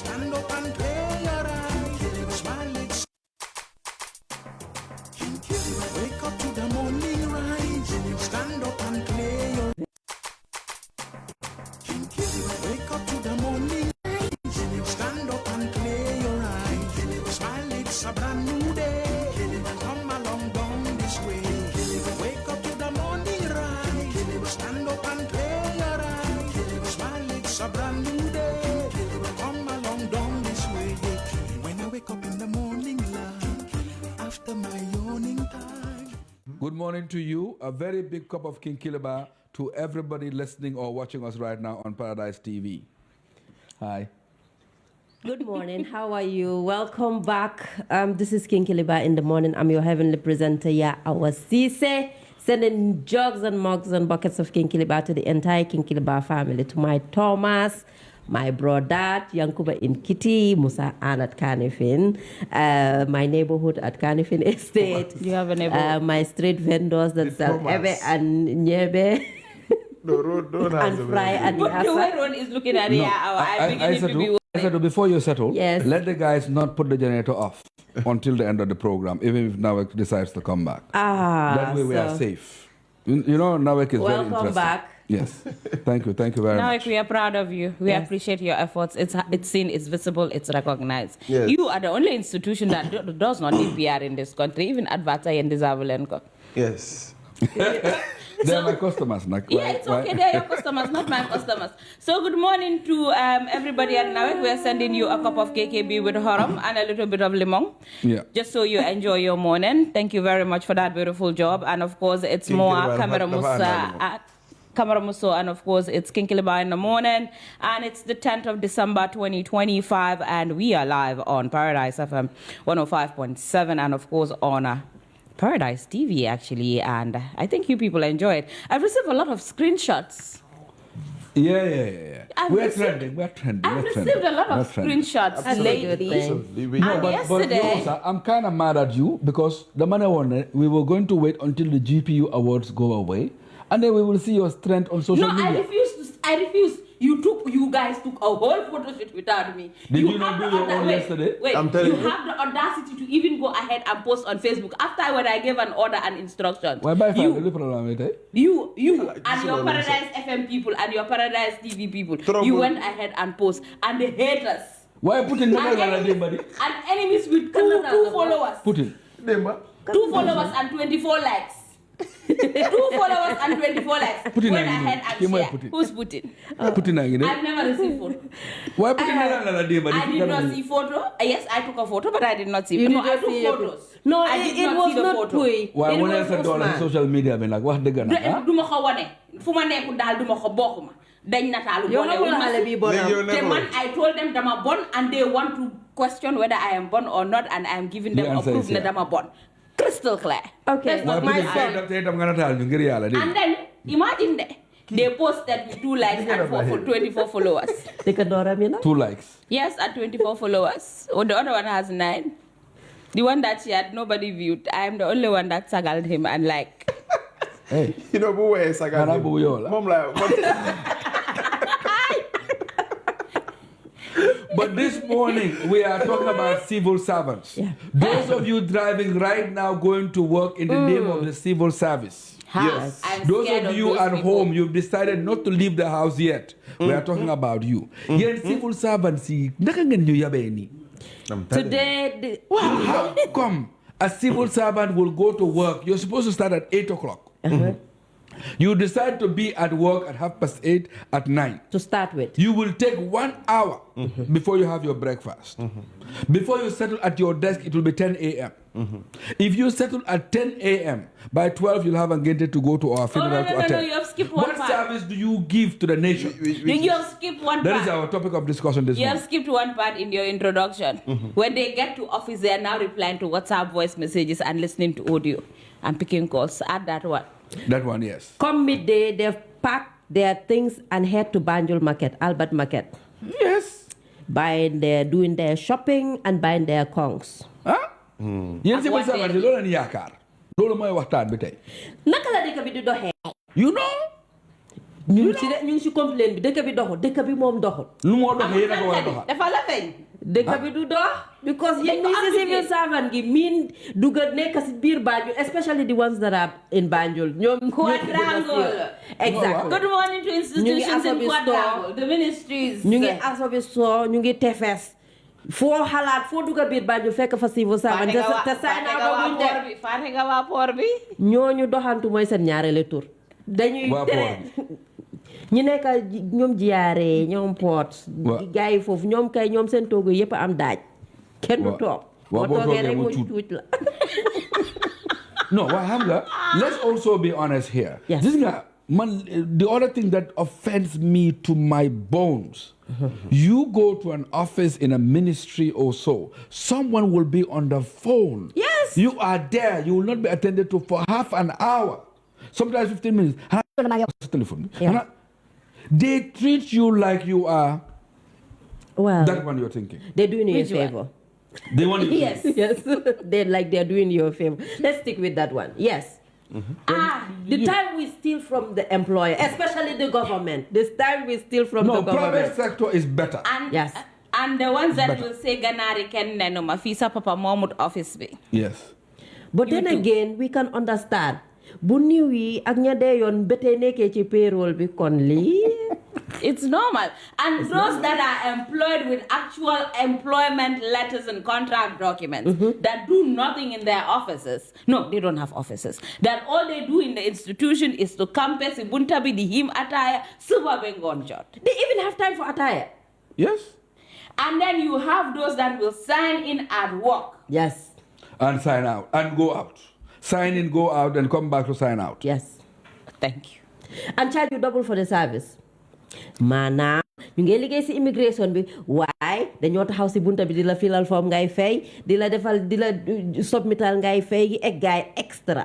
Stand up and play your ride. Smile it. Wake up to the morning rise. Stand up and play your Wake up to the morning rise. Stand up and play your eyes. Smile, it's a brand new day. Come along down this way. Wake up to the morning rise. Stand up and play your eyes. Smile, it's a brand new day. Come along down this way. When I wake up in the morning light, after my yawning time. Good morning to you. A very big cup of King Kiliba to everybody listening or watching us right now on Paradise TV. Hi. Good morning. How are you? Welcome back. This is King Kiliba in the morning. I'm your heavenly presenter, our Cisse, sending jugs and mugs and buckets of King Kiliba to the entire King Kiliba family, to my Thomas, my brother, Yankuba in Kitty, Musa Ann at Kanifin, my neighborhood at Kanifin Estate. You have a neighborhood? My street vendors that sell Ebe and Nyebe. And Fry and But the way Ron is looking at it, I'm beginning to be... I said, before you settle, Yes. let the guys not put the generator off until the end of the program, even if Nawek decides to come back. That way we are safe. You know, Nawek is very interesting. Welcome back. Yes. Thank you very Now, much. we are proud of you. We Yes. appreciate your efforts. It's seen, it's visible, it's recognized. Yes. You are the only institution that does not need PR in this country, even Advata and Disavulenko. Yes. They're my customers. Yeah, it's okay. They're your customers, not my customers. So good morning to everybody at Nawek. We're sending you a cup of KKB with haram and a little bit of limon. Yeah. Just so you enjoy your morning. Thank you very much for that beautiful job. And of course, it's more Camera Musa at Camera Muso, and of course, it's King Kiliba in the morning. And it's the 10th of December, 2025. And we are live on Paradise FM 105.7 and of course on Paradise TV, actually, and I think you people enjoy it. I've received a lot of screenshots. Yeah. We're trending. I've received a lot of screenshots lately. Absolutely. And But yesterday, Rosa, I'm kind of mad at you because the money one, we were going to wait until the GPU awards go away, and then we will see your trend on social no, media. I refuse. You guys took a whole photo shoot without me. Did you not do your own yesterday? Wait, I'm telling you. have the audacity to even go ahead and post on Facebook after when I gave an order and instructions. Why by You problem with it? You and This your is what I'm Paradise FM people and your Paradise TV people, Trouble. you went ahead and post, and the haters Why putting the and enemies with two followers, Putting. Demba. 2 followers and 24 likes. 2 followers and 24 likes. Putin Went again. ahead and Kim share. Putin. Who's Putin? Putting again. I've never received photo. Why putting I did not see photo. Yes, I took a photo, but I did not see. You No, did I not took see photos. No, I it did was see the not photo. Pui. Why It when I was said all on Osman. social media, like what they gonna? Duma ko wane. Fuma nekkul dal duma ko bokkuma. Dañ natalu Yow boole nagul wu ma xale si. bi bonam. Léegi yow Te nekkul. man, I told them dama bon, and they want to question whether I am bon or not, and I am giving them The a answer proof is na yeah. dama bon. Crystal clear. Okay, That's Why not my my son. son. I'm gonna tell you, And then, imagine that. They posted with 2 likes and 24 followers. Dikadora mina. 2 likes. Yes, and 24 followers. Or the other one has 9. The one that she had, nobody viewed. I am the only one that sagaled him and like. Hey. You know, who is a guy? Manabu yola. Mom, like, But this morning, we are talking about civil servants. Yeah. Those of you driving right now going to work in the name of the civil service. Yes. I'm Those scared of you those at people. home, you've decided not to leave the house yet. We are talking about you. Yen civil servants, naka ngeen ñu yabee nii? I'm telling you. Today, How come a civil servant will go to work? You're supposed to start at 8 o'clock. You decide to be at work at 8:30 at night. to start with. You will take 1 hour before you have your breakfast. Before you settle at your desk, it will be 10 a.m. If you settle at 10 a.m., by 12 you'll have a engagement to go to our funeral to attend. No, you have skipped one What part. service do you give to the nation? You have skipped one That is part. our topic of discussion this You have morning. skipped one part in your introduction. When they get to office, they are now replying to WhatsApp voice messages and listening to audio and picking calls. Add that one. That one, yes. Come midday, they've packed their things and head to Banjul Market, Albert Market. Yes. Doing their shopping and buying their kongs. Huh? Yéen civil what servants day? yi loolu lañu yaakaar. Loolu mooy waxtaan bi tey. Naka la dëkk bi di doxee? You know? ñu ngi ci complain bi dëkk bi doxul dëkk bi moom doxul. lu moo dox yéen a ko war a doxal. dafa la feeñ. dëkk bi du dox. because yéen ñi si civil servant gi miin dugga nekk si biir Banjul especially the ones that are in Banjul ñoom. Quadrangle. Exactly. Good morning to institutions in Quadrangle, the ministries. ñu ngi Asobi Store ñu ngi Tefes. foo xalaat foo dugga biir Banjul fekk fa civil servant te sign out buñ def. Fàtte nga waa port bi. ñooñu doxantu mooy seen ñaareelu tur. dañuy tere ñu nekk ñoom jiyaare ñoom poot gars yi foofu ñoom kay ñoom seen toogu yëpp am daaj kenn du toog boo toogee rek mu cuuc la no waaye xam nga let's also be honest here. Yes. This nga man the other thing that offends me to my bones, you go to an office in a ministry or so, someone will be on the phone. Yes. You are there, you will not be attended to for half an hour, sometimes 15 minutes. Yeah. They treat you like you are that one you're thinking. They're doing you a favor. They want you Yes. They're doing you a favor. Let's stick with that one. Yes. The time we steal from the employer, especially the government. This time we steal from the government. Private sector is better. Yes. And the ones that will say ganari ken neno mafisa papa momut office be. Yes. But then again, we can understand. Bu niw yi ak ña dee yoon ba tey nekkee ci payroll bi kon lii. It's normal. And those that are employed with actual employment letters and contract documents that do nothing in their offices. No, they don't have offices. That all they do in the institution is to campus buntabi di him attire super bengon jot. They even have time for attire. Yes. And then you have those that will sign in at work. Yes. And sign out and go out. Sign in, go out, and come back to sign out. Yes. Thank you. And charge you double for the service. Maanaam ñu ngi liggéey si immigration bi waaye dañoo taxaw si bunta bi di la filal form ngay fay di la defal di la submital ngay fay gi egg gaay extra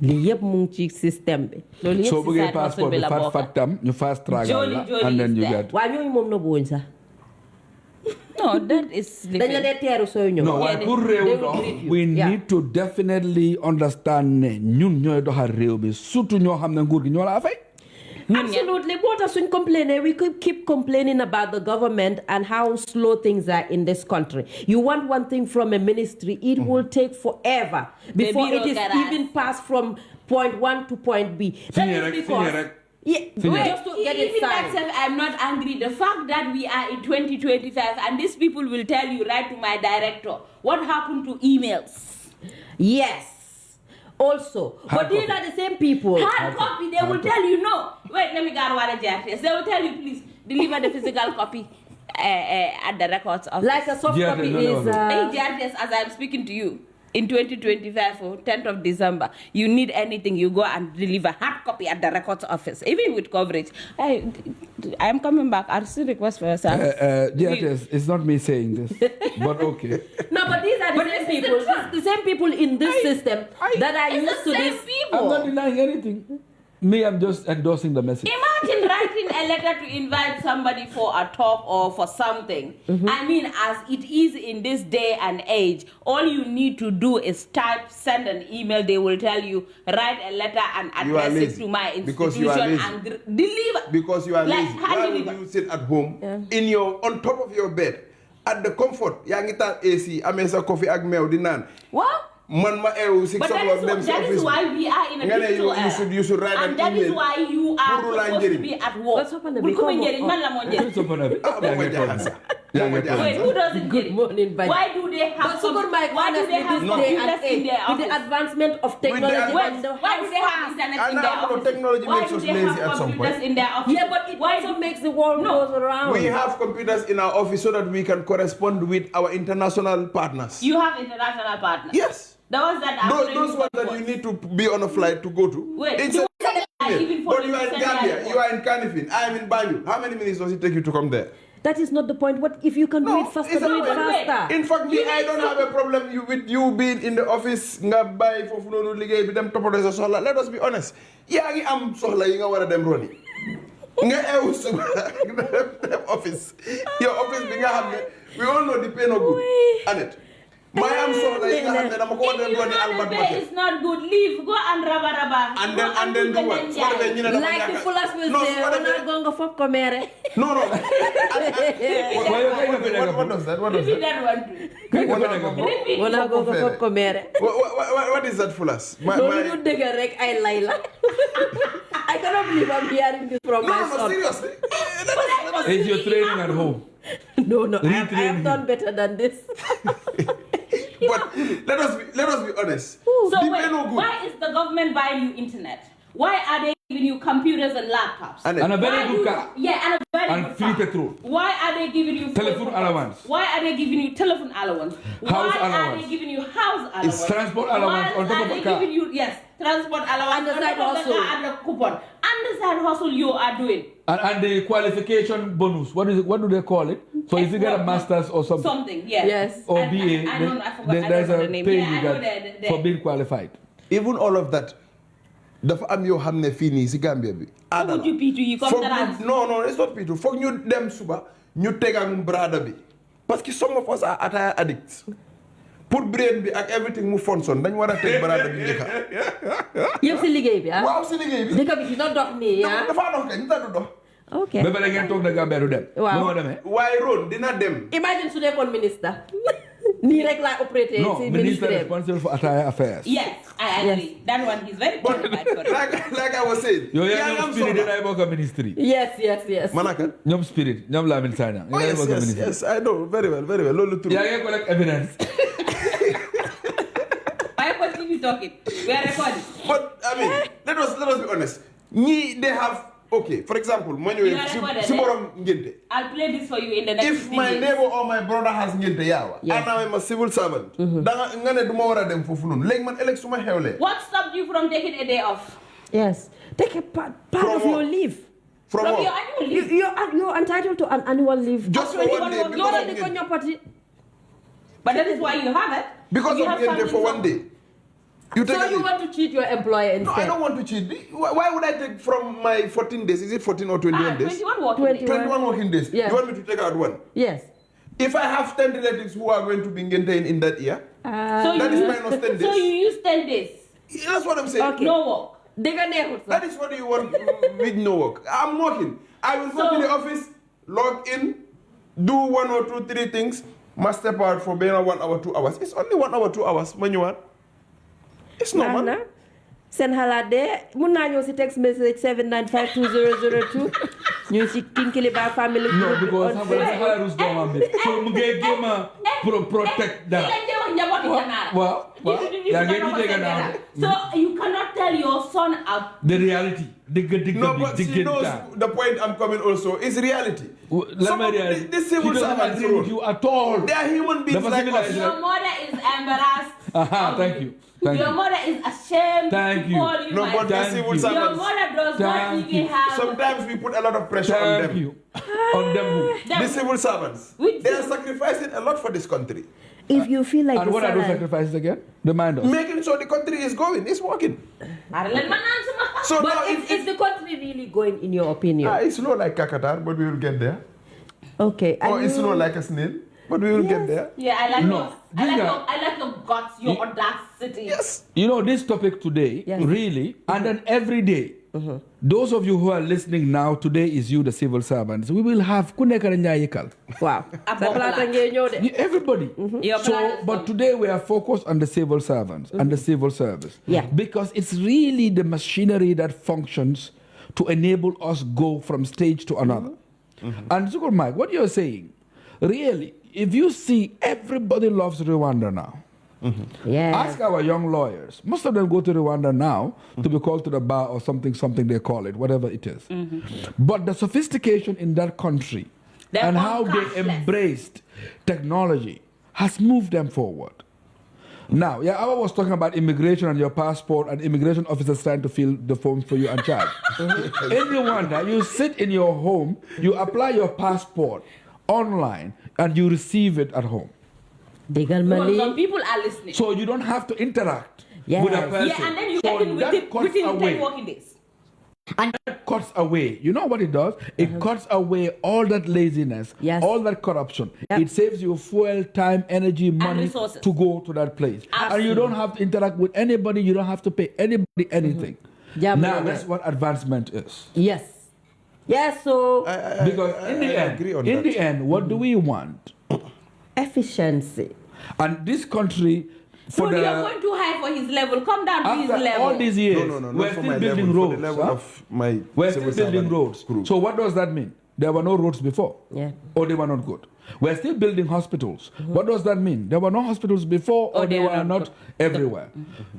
lii yëpp mu ngi ci système bi. loolu yëpp soo si bëggee side passport bi hustle bi la bokk. fat tam ñu fast track Jolly la and then you is there. get. waaye ñooñu moom na buuñ sax. No, that is dañ la dee teeru sooy ñëw. No, waaye pour réew dox we need to definitely understand ne ñun ñooy doxal réew bi surtout ñoo xam ne nguur gi ñoo la fay. Absolutely. What else we complaining? We could keep complaining about the government and how slow things are in this country. You want one thing from a ministry, it will take forever before it is even passed from point 1 to point B. That is because just to get it Even signed. myself, I'm not angry. The fact that we are in 2025 and these people will tell you, write to my director, what happened to emails? Yes. Also, but these are the same people. Hard copy, they will tell you, no. Wait, let me go to what JRTS. They will tell you, please, deliver the physical copy at the records office. Like a soft copy is. JRTS, as I'm speaking to you, in 2025, or 10th of December, you need anything, you go and deliver hard copy at the records office, even with coverage. I'm coming back. I'll still request for yourself. JRTS, it's not me saying this, but okay. No, but these are the same people. The same people in this system that are used to this. I'm not denying anything. Me, I'm just endorsing the message. Imagine writing a letter to invite somebody for a talk or for something. I mean, as it is in this day and age, all you need to do is type, send an email. They will tell you, write a letter and address it to my institution and deliver. Because you are Like, lazy. how Why do would you sit at home on top of your bed at the comfort? Yaa ngi taal AC, amee sa coffee ak meew di naan. What? Man ma eewu 6 But o'clock dem si that is office. why we are in a Nga ne digital you era. should write an And that is email. why you are Pour la supposed to njëriñ. be at work. What's happening? Bul ko ma njëriñ, man la moo njëriñ. Wait, who does it Good morning, buddy. Why do they have why do they have computers in their with the office? advancement of technology Wait, and the why do they have internet in And their now office? technology Why makes do us they lazy have at some computers point. in their office? Yeah, but it Why also do- makes the world goes around. We have computers in our office so that we can correspond with our international partners. You have international partners. Yes. The ones that are Those ones that you need to be on a flight to go to. Wait, It's the a- ones that are even But following you are in the Gambia, same you are in Kanifing, I am in Banjul. How many minutes does it take you to come there? That is not the point. What if you can do it faster? it's Do it not- faster. In fact, me, I don't have a problem with you being in the office. Nga bay fofu nonu liggéey bi dem toppatoo sa soxla. Let us be honest. Yaa ngi am soxla yi nga war a dem roni. Nga eewu suba dem office. Your office bi nga xam ne we all know the pain of good. Annette, My am soxla yi nga xam ne dama ko war a If dem you doon know Albert the pay Market. is not good, leave. Go and raba. And then do what? Su ko defee ñu ne dama Like the ñàkk. fullest will No, say, su ko "Wana defee- gonga fop ko mere." No. Why you kind of feel What does that? What does Repeat that? that one too. Wana gonga fop ko mere. What is that fullest? Loolu du dëgg rek ay lay la. I cannot believe I'm hearing this from my No, son. seriously. Is your training at home? No, I have Retraining. done better than this. But let us be honest. So The wait, pay no good. why is the government buying you internet? Why are they giving you computers and laptops? And And a very Why good you- car. Yeah, and a very And good free car. petrol. Why are they giving you Telephone phone allowance. Why are they giving you telephone allowance? House Why are allowance. they giving you house allowance? transport allowance Why on top are of a they car. giving you transport allowance And the on side top of the hustle. car and the coupon? And the side hustle you are doing. And the qualification bonus. What is it? What do they call it? So if you get a What? master's or something, Something, yeah. Yes. or I BA, don't know, I forgot. I there's don't know a the name. pay Yeah, you I know get the- for being qualified. Even all of that, dafa am yoo xam ne fii nii si Gambia bi. How would you P2 you come Foog to that? ñu no it's not P2 foog ñu dem suba ñu tegaat brada bi parce que some of us are attire addicts. Pour brain bi ak everything mu function dañ war a teg brada bi njëkka. Yëpp si liggéey bi ah. Waaw si liggéey bi. Dëkk bi dina dox nii ah. Dafa dox kay ñu ta du dox. Ok. Ba pare ngeen toog na Gambia du dem. Waaw. Nu moo demee? Waaye Ron dina dem. Imagine su nekkoon ministre. Nii rek laa operaté No, si minister ministère. responsible for attire affairs. Yes, I agree. That one is very qualified for it. Like I was saying. Yow yaa yaa ñoom am spirit soxla. dinaay bokk ministry. Yes. Manaka. ñoom spirit ñoom Lamin Sagna. Oh, dinaay bokk ministry. yes, I know very well. Loolu true. yaa ngi collect evidence. Why continue talking? We are recording. But I mean, let us be honest. They have okay. For example, when You are recorded, si eh? borom ngente. I'll play this for you in the next If 15 my minutes. neighbor or my brother has ngente yawa, Yes. and I'm a civil servant, danga nga ne duma wara dem fofu non. Léegi man elek suma xewle. What stopped you from taking a day off? Yes. Take a part From of what? your leave. From From what? your annual leave? You're entitled to an annual leave. Just for Actually, one day you're because Loolu of di ko ngente. ñoppati. But that is why you have it. Because You of have ngente something for one day. You take So a you leave. want to cheat your employer No, I instead? don't want to cheat. Why would I take from my 14 days? Is it 14 or 21 days? 21 working 20. days. 21 working days. Yeah. You want me to take out one? Yes. If I have 10 relatives who are going to be ngente in that year, So that you is use- minus 10 So days. you use 10 days. That's what I'm saying. Okay. No work. Dëgg neexut That sax. is what you want with no work. I'm working. I will go So- to the office, log in, do 1 or 2, 3 things, must step out for being 1 hour, 2 hours. It's only 1 hour, 2 hours when you want. It's normal. Baax na. Seen xalaat de mun naa ñëw si text message 7952002 ñu si Kinkeliba family No, group because on xam nga dafa Facebook. xala rus doomam bi. So mu ngi jéem a protect dara. Waaw. yaa ngi di dégg naa de. So you cannot tell your son out. The reality. Digga No, bi but she digga knows time. the point I'm coming also is reality. Let Some me of reality. the civil He doesn't servants, agree with you at all. They are human beings Dafa like civilized. us. Your mother is embarrassed. Aha, thank you. Thank Your you. mother is ashamed Thank to you. call you No, my but the Thank civil you. Your servants, mother does not Thank even you. have. sometimes we put a lot of pressure on Thank them. you. On them who? Them. The civil servants, Which they are civil- sacrificing a lot for this country. If you feel like And the what are those salary- sacrifices again? Remind us. Making sure the country is going, it's working. So But now, is the country really going in your opinion? it's not like Kakatar, but we will get there. Okay. Or and it's you- not like a snail, but we will get there. Yeah, I like No, your, I like Ginger. your, I like your guts, your audacity. Yes. You know, this topic today, Yes. really, and then every day, those of you who are listening now, today is you, the civil servants. We will have Kunekara Nyayikal. Wow. Sa plaata ngeen ñëw de. Everybody. Your So, plan is but done. today we are focused on the civil servants and the civil service. Yeah. Because it's really the machinery that functions to enable us go from stage to another. And Zukur Mike, what you're saying, really, if you see everybody loves Rwanda now. Yeah. Ask our young lawyers. Most of them go to Rwanda now to be called to the bar or something they call it, whatever it is. But the sophistication in that country They're and all how they cashless. embraced technology has moved them forward. Now, yeah, I was talking about immigration and your passport and immigration officers trying to fill the forms for you and charge. In Rwanda, you sit in your home, you apply your passport online, and you receive it at home. Déggal ma Some lii. people are listening. So you don't have to interact Yes. with a person. Yeah, and then you so get in that within cuts 10 away. working days. Cuts cuts away. You know what it does? It cuts away all that laziness, Yes. all that corruption. Yep. It saves you fuel, time, energy, money resources. to go to that place. And you don't have to interact with anybody. You don't have to pay anybody anything. Yeah, Now, but- that's what advancement is. Yes. Yes, so Because in the I agree on end, that. what do we want? efficiency. And this country, for Bro, the you're going too high for his level. Come down to his after level. all these years, No, not we're for still my building level, roads. for the level huh? of my We're civil still building servant roads. crew. So what does that mean? There were no roads before. Yeah. Or they were not good. We're still building hospitals. What does that mean? There were no hospitals before, or they they are were not not everywhere.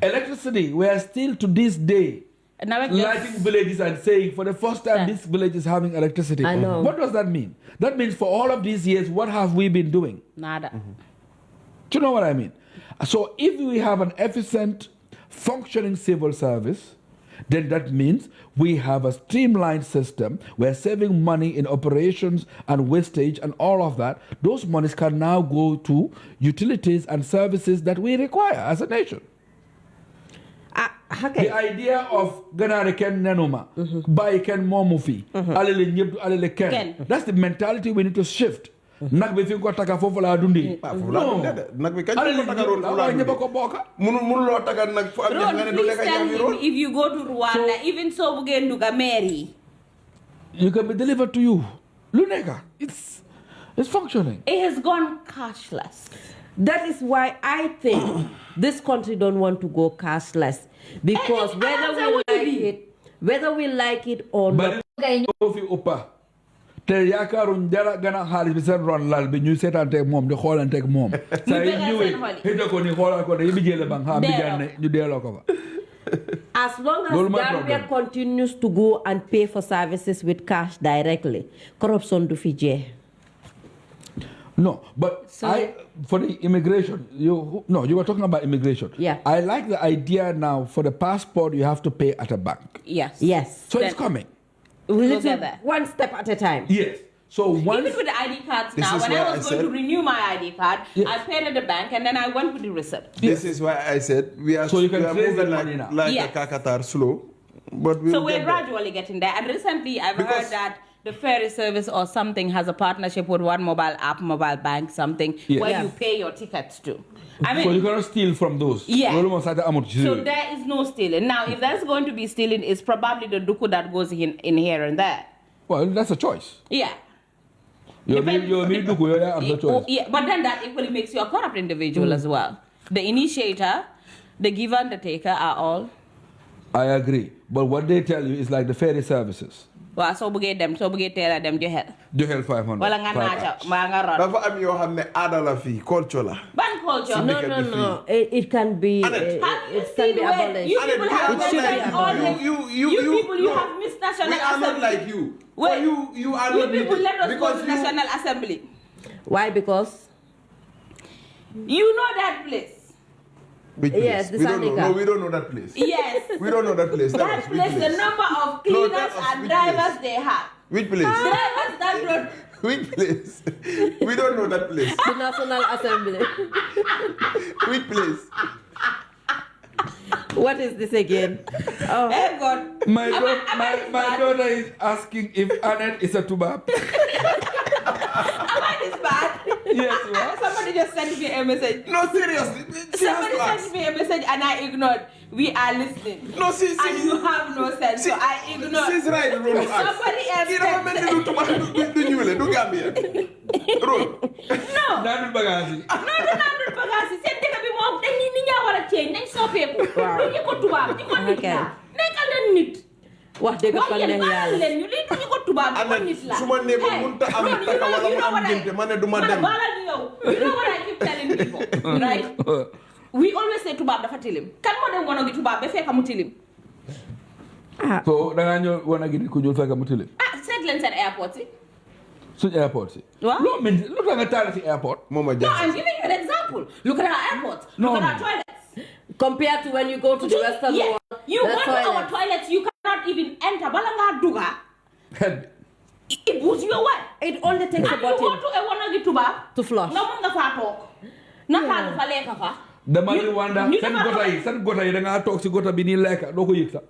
Electricity, we are still to this day Now it just- lighting villages and saying for the first time Yeah. this village is having electricity. I know. What does that mean? That means for all of these years, what have we been doing? Nada. Do you know what I mean? So if we have an efficient, functioning civil service, then that means we have a streamlined system. We're saving money in operations and wastage and all of that. Those monies can now go to utilities and services that we require as a nation. Okay. The idea of ganare ken nenuma, buy ken momufi, alele nyebdu alele ken. Ken. That's the mentality we need to shift. Nak bi fi ko taka fofu la dundi. foofu laa dundee de. Nag bi kañ Alele ko taka roon fu laa ñëpp dundee. ko bokka. Mënuloo taka nag fu am ñax nga ne Road, du please lekk tell ñax him roon. if you go to Rwanda, even so Bugenduga Mary, You can be delivered to you. Luneka, it's functioning. it has gone cashless. That is why I think this country don't want to go cashless because whether we like it or not. But fi uppa te yaakaaruñ dara gën a xaalis bi seen ron lal bi ñuy seetaanteeg moom di xoolanteeg moom. saa yu bëggal ñëwee seen xol yi. xëy ko ni xoolal ko de yi bi jële bang xam bi Delloo. jaan ne ñu delloo ko fa. As long Lolu as mooy Gambia problème. continues to go and pay for services with cash directly, corruption do fi jeex. No, but for the immigration, you were talking about immigration. Yeah. I like the idea now for the passport you have to pay at a bank. Yes. Yes. So it's Then- coming. Little- get there. one step at a time. Yes. So once Even with the ID cards This now, is when why I I was going said- to renew my ID card, Yes. I paid at the bank and then I went with the receipt. This is why I said we are So you can we are trace moving the money now. like Yes. a kakatar slow, but we'll So we're get there. gradually getting there. And recently I've Because- heard that the ferry service or something has a partnership with one mobile app, mobile bank, something Yes. where Yeah. you pay your tickets to. I so you mean, cannot steal from those. Yeah. Lolu mo sa ta amut ci so réew. there is no stealing. Now, if there's going to be stealing, it's probably the duku that goes in here and there. Well, that's a choice. Yeah. You're Depend- me duku yo ya am the choice. Yeah, but then that equally makes you a corrupt individual as well. The initiator, the giver and the taker are all. I agree. But what they tell you is like the ferry services. Well, so buge them, so buge tell them you hell. Johel 500. Wala nga per nacha, hour. ma nga rod. dafa am yoo xam ne aada la fii culture la. Ban culture. No, no, no. It can be. Have you It can seen be where abolished. you And people we have are not should be represent all abolished. the You people you no. have missed National We are not Assembly. like you. Wait, You are you not people needed. let us go Because to you- National Assembly. Why? Because You know that place. Which Yes, place? the We don't know. Sandika. No, we don't know that place. Yes. We don't know that place. Tell That us, which place, the number of No, cleaners tell us and which drivers place. they have. Which place? Drivers that road. Which place? We don't know that place. the National Assembly. Which place? What is this again? Oh, Hey God. My daughter is asking if Annette is a tubab. Am I this bad? Yes, you are. Somebody just sent me a message. No, seriously. She has Somebody to ask. sent me a message and I ignored. We are listening. No, And you have no sense, so I ignored. She's right, Ron. Somebody else You know, said- men do Ñuule, du Gambia. Ron. No. Nanu bagasi. Non du naan dul bagage yi seen dëkk bi moom dañ ni ñaa war a ceeñ nañ soppeeku. Waaw. du ñu ko tubaab ñu ko nit la. nekkal leen nit. wax dëgg wax fa leen neex baal yàlla. leen ñu lii du ñu ko tubaab ñu ko nit la. su ma nee ba mënta am Ron, taka wala mu am ngénte ma ne du ma dem. baalal ñu yow. You know what I keep telling people, right? We always say tubaab dafa tilim. Kan moo dem wono gi tubaab ba fekk mu tilim? So da nga ñëw wana gi ku jul fekk mu tilim. Ah, seet leen seen airport yi. Suñ airport si. Waaw. Lo min lu tax nga taal si airport. Mama No, I'm Jackson. giving you an example. Look at our airports. No, Look at no. our toilets. Compared to when you go to the Western Yeah. world, You the go to our toilet. toilets, you cannot even enter. Bala nga duga. Head. It boots your way. It only takes a And you go button to a wanagi tuba. to flush. Nga mun nga faa toog. Naka fa lekka fa. Dama You- ni wanda you seen never- gota yi da nga toog si gota bi nii lekka doo ko yëg sax.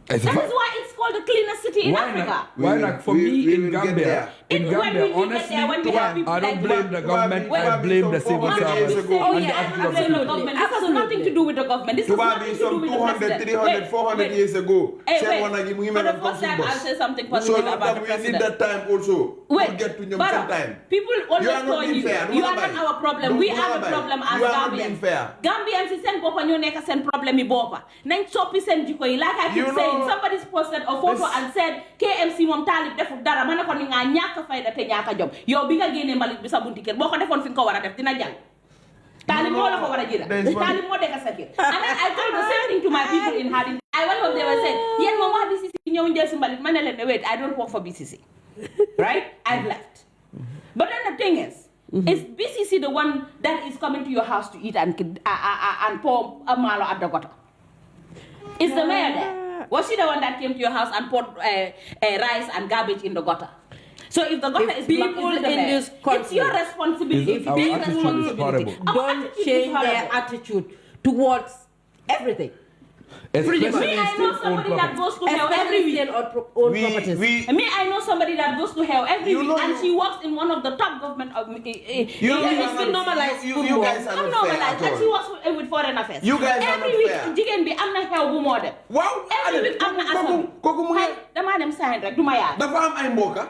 It's That a is why it's called the cleanest city in Africa. Why not? For me, we in will get Gambia, there. in When Gambia, we get honestly, there, when we have people I don't like blame the government. I blame the civil servants years ago. Oh, and the yeah, attitude of the absolutely. people. Government. This has nothing to do with the government. This has Tubaab nothing yi to do some with the 200, president. 300, 400 years ago. Hey, seen one gi mu ngi for the meloon first comme time, suñu I'll say something So positive about the we need president. that time also. Wait, to get to ñoom Bara, seen time. people You always are not call being you. fair. You are not our problem. We have a problem as You are not being Gambians. fair. Gambians is seen boppa ñoo nekk seen problem yi boppa. Nañ soppi seen jikko yi. Like I keep You saying, know, somebody's posted a photo and said KMC moom taalib deful dara ma ne ko ni nga ñàkk fayda te ñàkk jom. Yow bi nga génnee mbalit bi sa bunti kër boo ko defoon fi nga ko war a def dina jàng. Taalib moo la ko war a jëra. There is one- Taalib moo dekk sa kër. And then I told the same thing to my people in Hardin. I went up there and said, yéen moom wax BCC ñëw njël si mbalit ma ne leen ne wait, I don't work for BCC. Right? I've left. But then the thing is BCC the one that is coming to your house to eat and pour a malo at the gutter? Is the mayor there? Was she the one that came to your house and poured rice and garbage in the gutter? So if the gutter is blocked, people is it the in mayor? this country- It's your responsibility. Is it- our It's your attitude is responsibility. horrible. Our Don't attitude is change their horrible. attitude towards everything. Especially much. Me, I know still somebody own that property. goes to hell every week. Own properties. Me, I know somebody that goes to hell every You week, know and you- she works in one of the top government of. You it's are been not- normalized you football. guys are I'm not fair normalized, at and she all. works with foreign affairs. You guys are every not week, fair. jigéen bi am na xew bu moo dem. Waaw, Every week am na asam. kooku mu ngi damaa dem sign rek du ma yaay. dafa am ay mbokka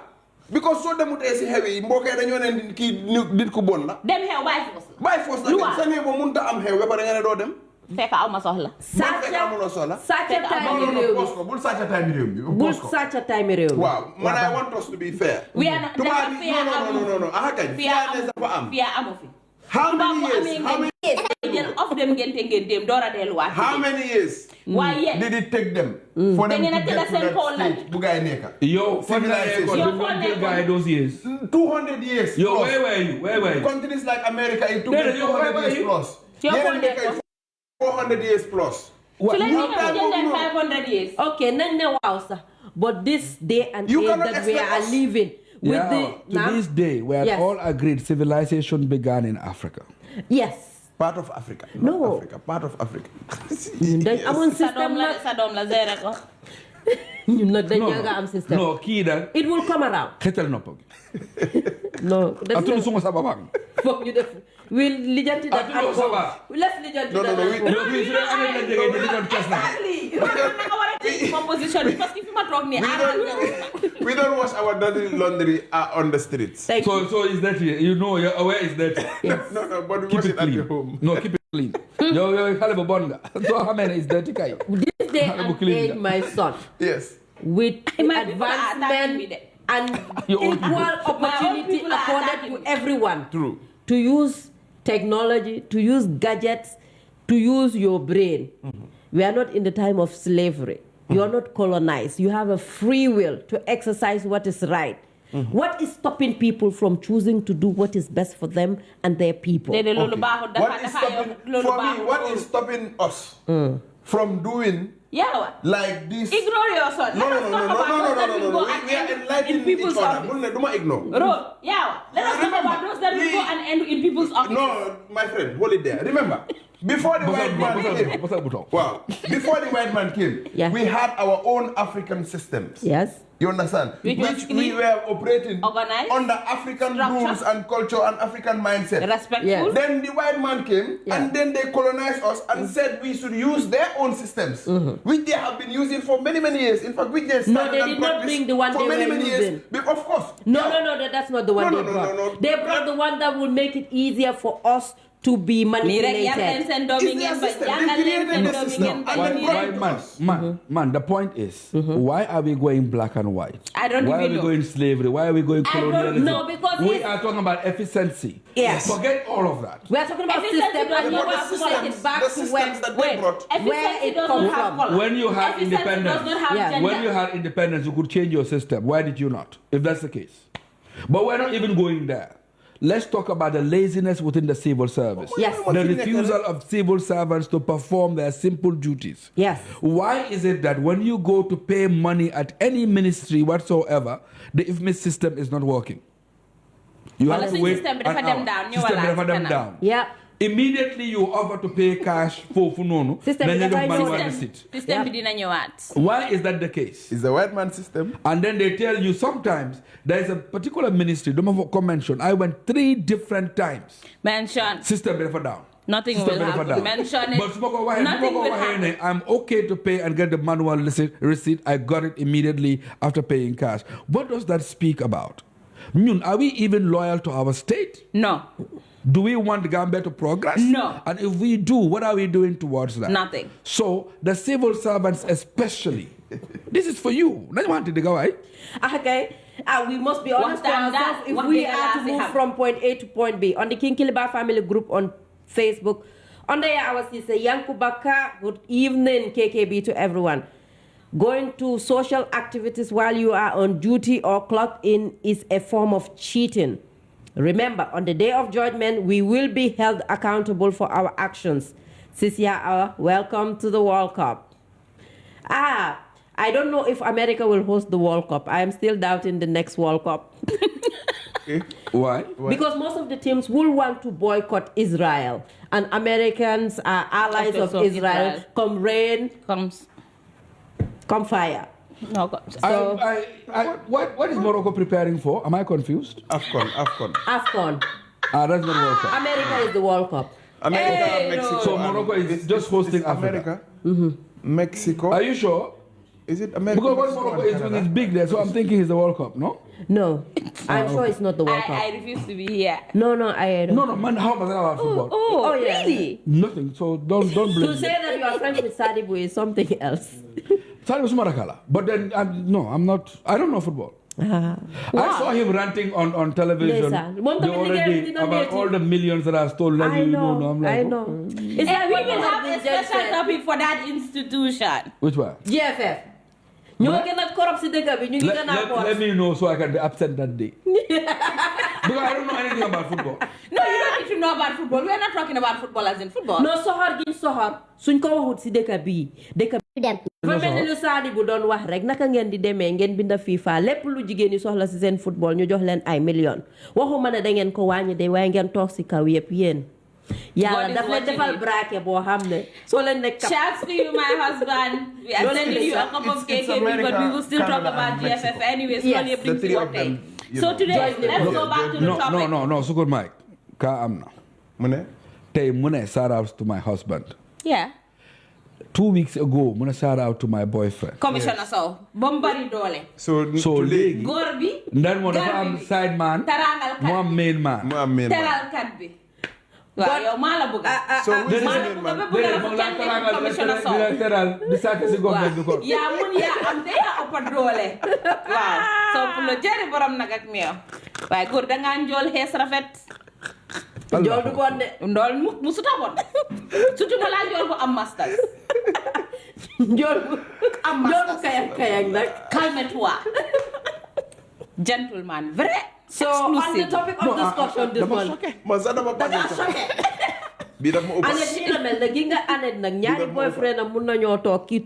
because soo demutee si xew yi mbokka yi dañoo ne kii nit ku bon la. dem xew bàyyi force la. bàyyi force la Lu dem waa? sa néeg ba mënut a am xew ba pare nga ne doo dem. fekk aw ma soxla. fekk amuloo soxla. Sàcca Fekk time amuloo réew mi. Post ko bul sàcca time réew mi bul post ko. sàcca time réew mi. waaw man I want us to be fair. we are not tubaab dafa yi fair non aha kañ. fairness dafa am. fair amu fi. How tubaab many bu amee years? How many, ngeen jël off dem ngeen dem door a delluwaat. how many years waaye did it take them for them Da ngeen a to tëdd get to seen kaw that lal. stage bu gaay nekka? Yo, for the Civilization. record, Yo, we for want the the guy those years. 200 years Yo, plus. where were you? Where were you? Countries like America, it took No, no, them yo, where 200 were years you? plus. Yo, Yeneen for the dëkk yi 400 years plus. So let's How make time it go 500 years. Okay, nañ ne waaw sax. But this day and You age cannot that we expect are us- living with Yeah, the to this day, we are Yes. all agreed civilization began in Africa. Yes. Part of Africa. not No. Africa, part of Africa. Ñun dañ amoon sa système doom la nag. sa doom la zere ko. Ñun nag dañ No, yàgg a am système. no, kii daal It will come around. xetal noppam. No, that's Atulu not- suma sababang. foog ñu def. We'll lijjanti that Atulu at saba. home. Let's lijjanti No, that no, at we- home. Yo, kii su dee année la jege di doon test na. Exactly. Man nga war a change ma position bi parce que fi ma toog nii We don't wash our dirty laundry on the streets. Thank you. So is that you know you're aware is that No, but we keep wash it it at your clean. home. No, keep it clean. Yo, xale bu bon nga. So xamee ne is dirty kay. This day Xale bu and clean age, nga. my son, Yes. with My people are attacking me advancement there. and Your own equal people. My own opportunity people are afforded attacking to me. everyone True. to use technology, to use gadgets, to use your brain. We are not in the time of slavery. You are not colonized. You have a free will to exercise what is right. What is stopping people from choosing to do what is best for them and their people? déedéet loolu baaxul dafa What is dafa yow stopping, loolu for me, baaxul. what is stopping us from doing Yeah, what? like this? Ignore your son. No, Let no, us no, talk no, about no, no, those that no, will no, go no. and We are end in enlightening people's each other. office. Don't ignore. Road, yeah. Let us talk Remember, about those that will we- go and end in people's offices. No, my friend, hold it there. Remember, before the white man came, wow, before the white man came, Yeah. we had our own African systems. Yes. You understand? Which was we clean, were operating organized, under African structured, rules and culture and African mindset. Respectful. Yeah. Then the white man came Yeah. and then they colonized us and said we should use their own systems, which they have been using for many, many years. In fact, which they started they and did not practiced bring the one for they many, were many using. years. Of course. No, Yeah. that's not the one No, they no, brought. no. They brought the one that will make it easier for us to be Nii rek yar leen manipulated. seen doom yi It's their ngeen bañ system. jàngal They leen created seen the doom yi system. ngeen bañ And nii then rek. Man, the point is, why are we going black and white? I don't Why are even we know. going slavery? Why are we going I don't colonialism? know, because we it's- are talking about efficiency. Yes. Forget all of that. We are talking about Efficiency system does and not you have have to systems- take it back the to systems when. that they brought. Where Efficiency it does come not have from. color. When you had Efficiency independence, does not have Yeah. gender. when you had independence, you could change your system. Why did you not? If that's the case. But we're not even going there. Let's talk about the laziness within the civil service. Yes. The refusal of civil servants to perform their simple duties. Yes. Why is it that when you go to pay money at any ministry whatsoever, the IFMIS system is not working? You Wala have to suñ wait system bi an dafa dem hour. down, ñu System bi walaat dafa dem kanam. down. Yeah. immediately you offer to pay cash for funonu. System Then you is get a manual system. receipt. System bi dina ñëwaat. Why is that the case? It's the white man system. And then they tell you sometimes there is a particular ministry, don't mention. I went 3 different times. Mention. System never down. Nothing System will never happen. down. Mention it. But Nothing will happen. I'm okay to pay and get the manual receipt. I got it immediately after paying cash. What does that speak about? Are we even loyal to our state? No. Do we want Gambia to progress? No. And if we do, what are we doing towards that? Nothing. So the civil servants especially, this is for you. Not want to go, right? Okay. We must be honest to What ourselves if what we they are to allow move have. from point A to point B. On the King Kiliba family group on Facebook, under our sister Yankubaka, good evening KKB to everyone. Going to social activities while you are on duty or clocked in is a form of cheating. Remember, on the day of judgment, we will be held accountable for our actions. Sisia, welcome to the World Cup. I don't know if America will host the World Cup. I am still doubting the next World Cup. Why? Because most of the teams will want to boycott Israel. And Americans are allies Okay, of so Israel. Israel. Come rain, Comes. come fire. No. So- What is Morocco preparing for? Am I confused? AFCON. AFCON. That's not World Cup. America is the World Cup. America, Hey, Mexico. no. So Morocco is just hosting Africa. America. Mexico. Are you sure? Is it America? Because what Mexico, Morocco and is doing Canada? is big there, so I'm thinking it's the World Cup, no? No, I'm sure it's not the World I Cup. refuse to be here. No, I don't. No, man, how about that about football? Oh, yeah. Really? Nothing, so don't blame To me. say that you are friends with Sadibu is something else. Sorry, it was Marakala. But then, I'm not, I don't know football. I saw him ranting on television Listen, one the time other we day get about all the millions that are stolen. I know. I'm like, I know. okay. It's And like we what will have a Mohammed just special said. topic for that institution. Which one? GFF. ñoo gën a corrupt si dëkk bi ñu ngi gën a Let me know so I can be absent that day. Because I don't know anything about football. No, you don't need to know about football. We're not talking about football as in football. non soxor giñ soxor suñ ko waxut si dëkk bii dëkk bi dem dafa mel ni lu Saadi bu doon wax rek naka ngeen di demee ngeen binda FIFA lépp lu jigéen ñi soxla si seen football ñu jox leen ay millions waxuma ne da ngeen ko wàññi de waaye ngeen toog si kaw yëpp yéen yàlla God is daf leen watching defal you. braquet boo xam ne soo leen nekk Shouts to you, my husband. We are Don't sending you a listen. cup of It's KKB, but America, we will still talk Canada, about and GFF Mexico. anyways. Yes. Slowly The brings three you of them, update. you So know. today, let's Look, go back to the topic. No, Sukur Mike. Ka amna. Mune? Tay mune shout outs to my husband. Yeah. 2 weeks ago, mune shout out to my boyfriend. Commissioner Sow. Bombari dole. So léegi Gorbi. ndan mo dafa am Garbi. side man, Tarangal mo am main man. mu am main man. Teral kat bi. Waaw yow maa la bëgg. So who is the maa la main bëgg man? ba bëgg la fa kenn nekk Commissioner Sow. dina teral di sàkk si government bi kon. yaa mun yaa am te yaa ëpp doole. waaw soo pour la jëri borom nag ak meew. waaye góor da ngaa njool xees rafet. njool du bon de ndool mu suta bon. surtout ma laa njool bu am masters. njool bu am njool bu masters. kayang nag Calme-toi. Gentleman, vrai. so on the Exclusive. topic of discussion this morning Man sax dama da ngaa pàcc choqué bii daf ma ëpp. Annette nii la mel ne gi nga Annette nag ñaari boyfriend am mun nañoo toog kii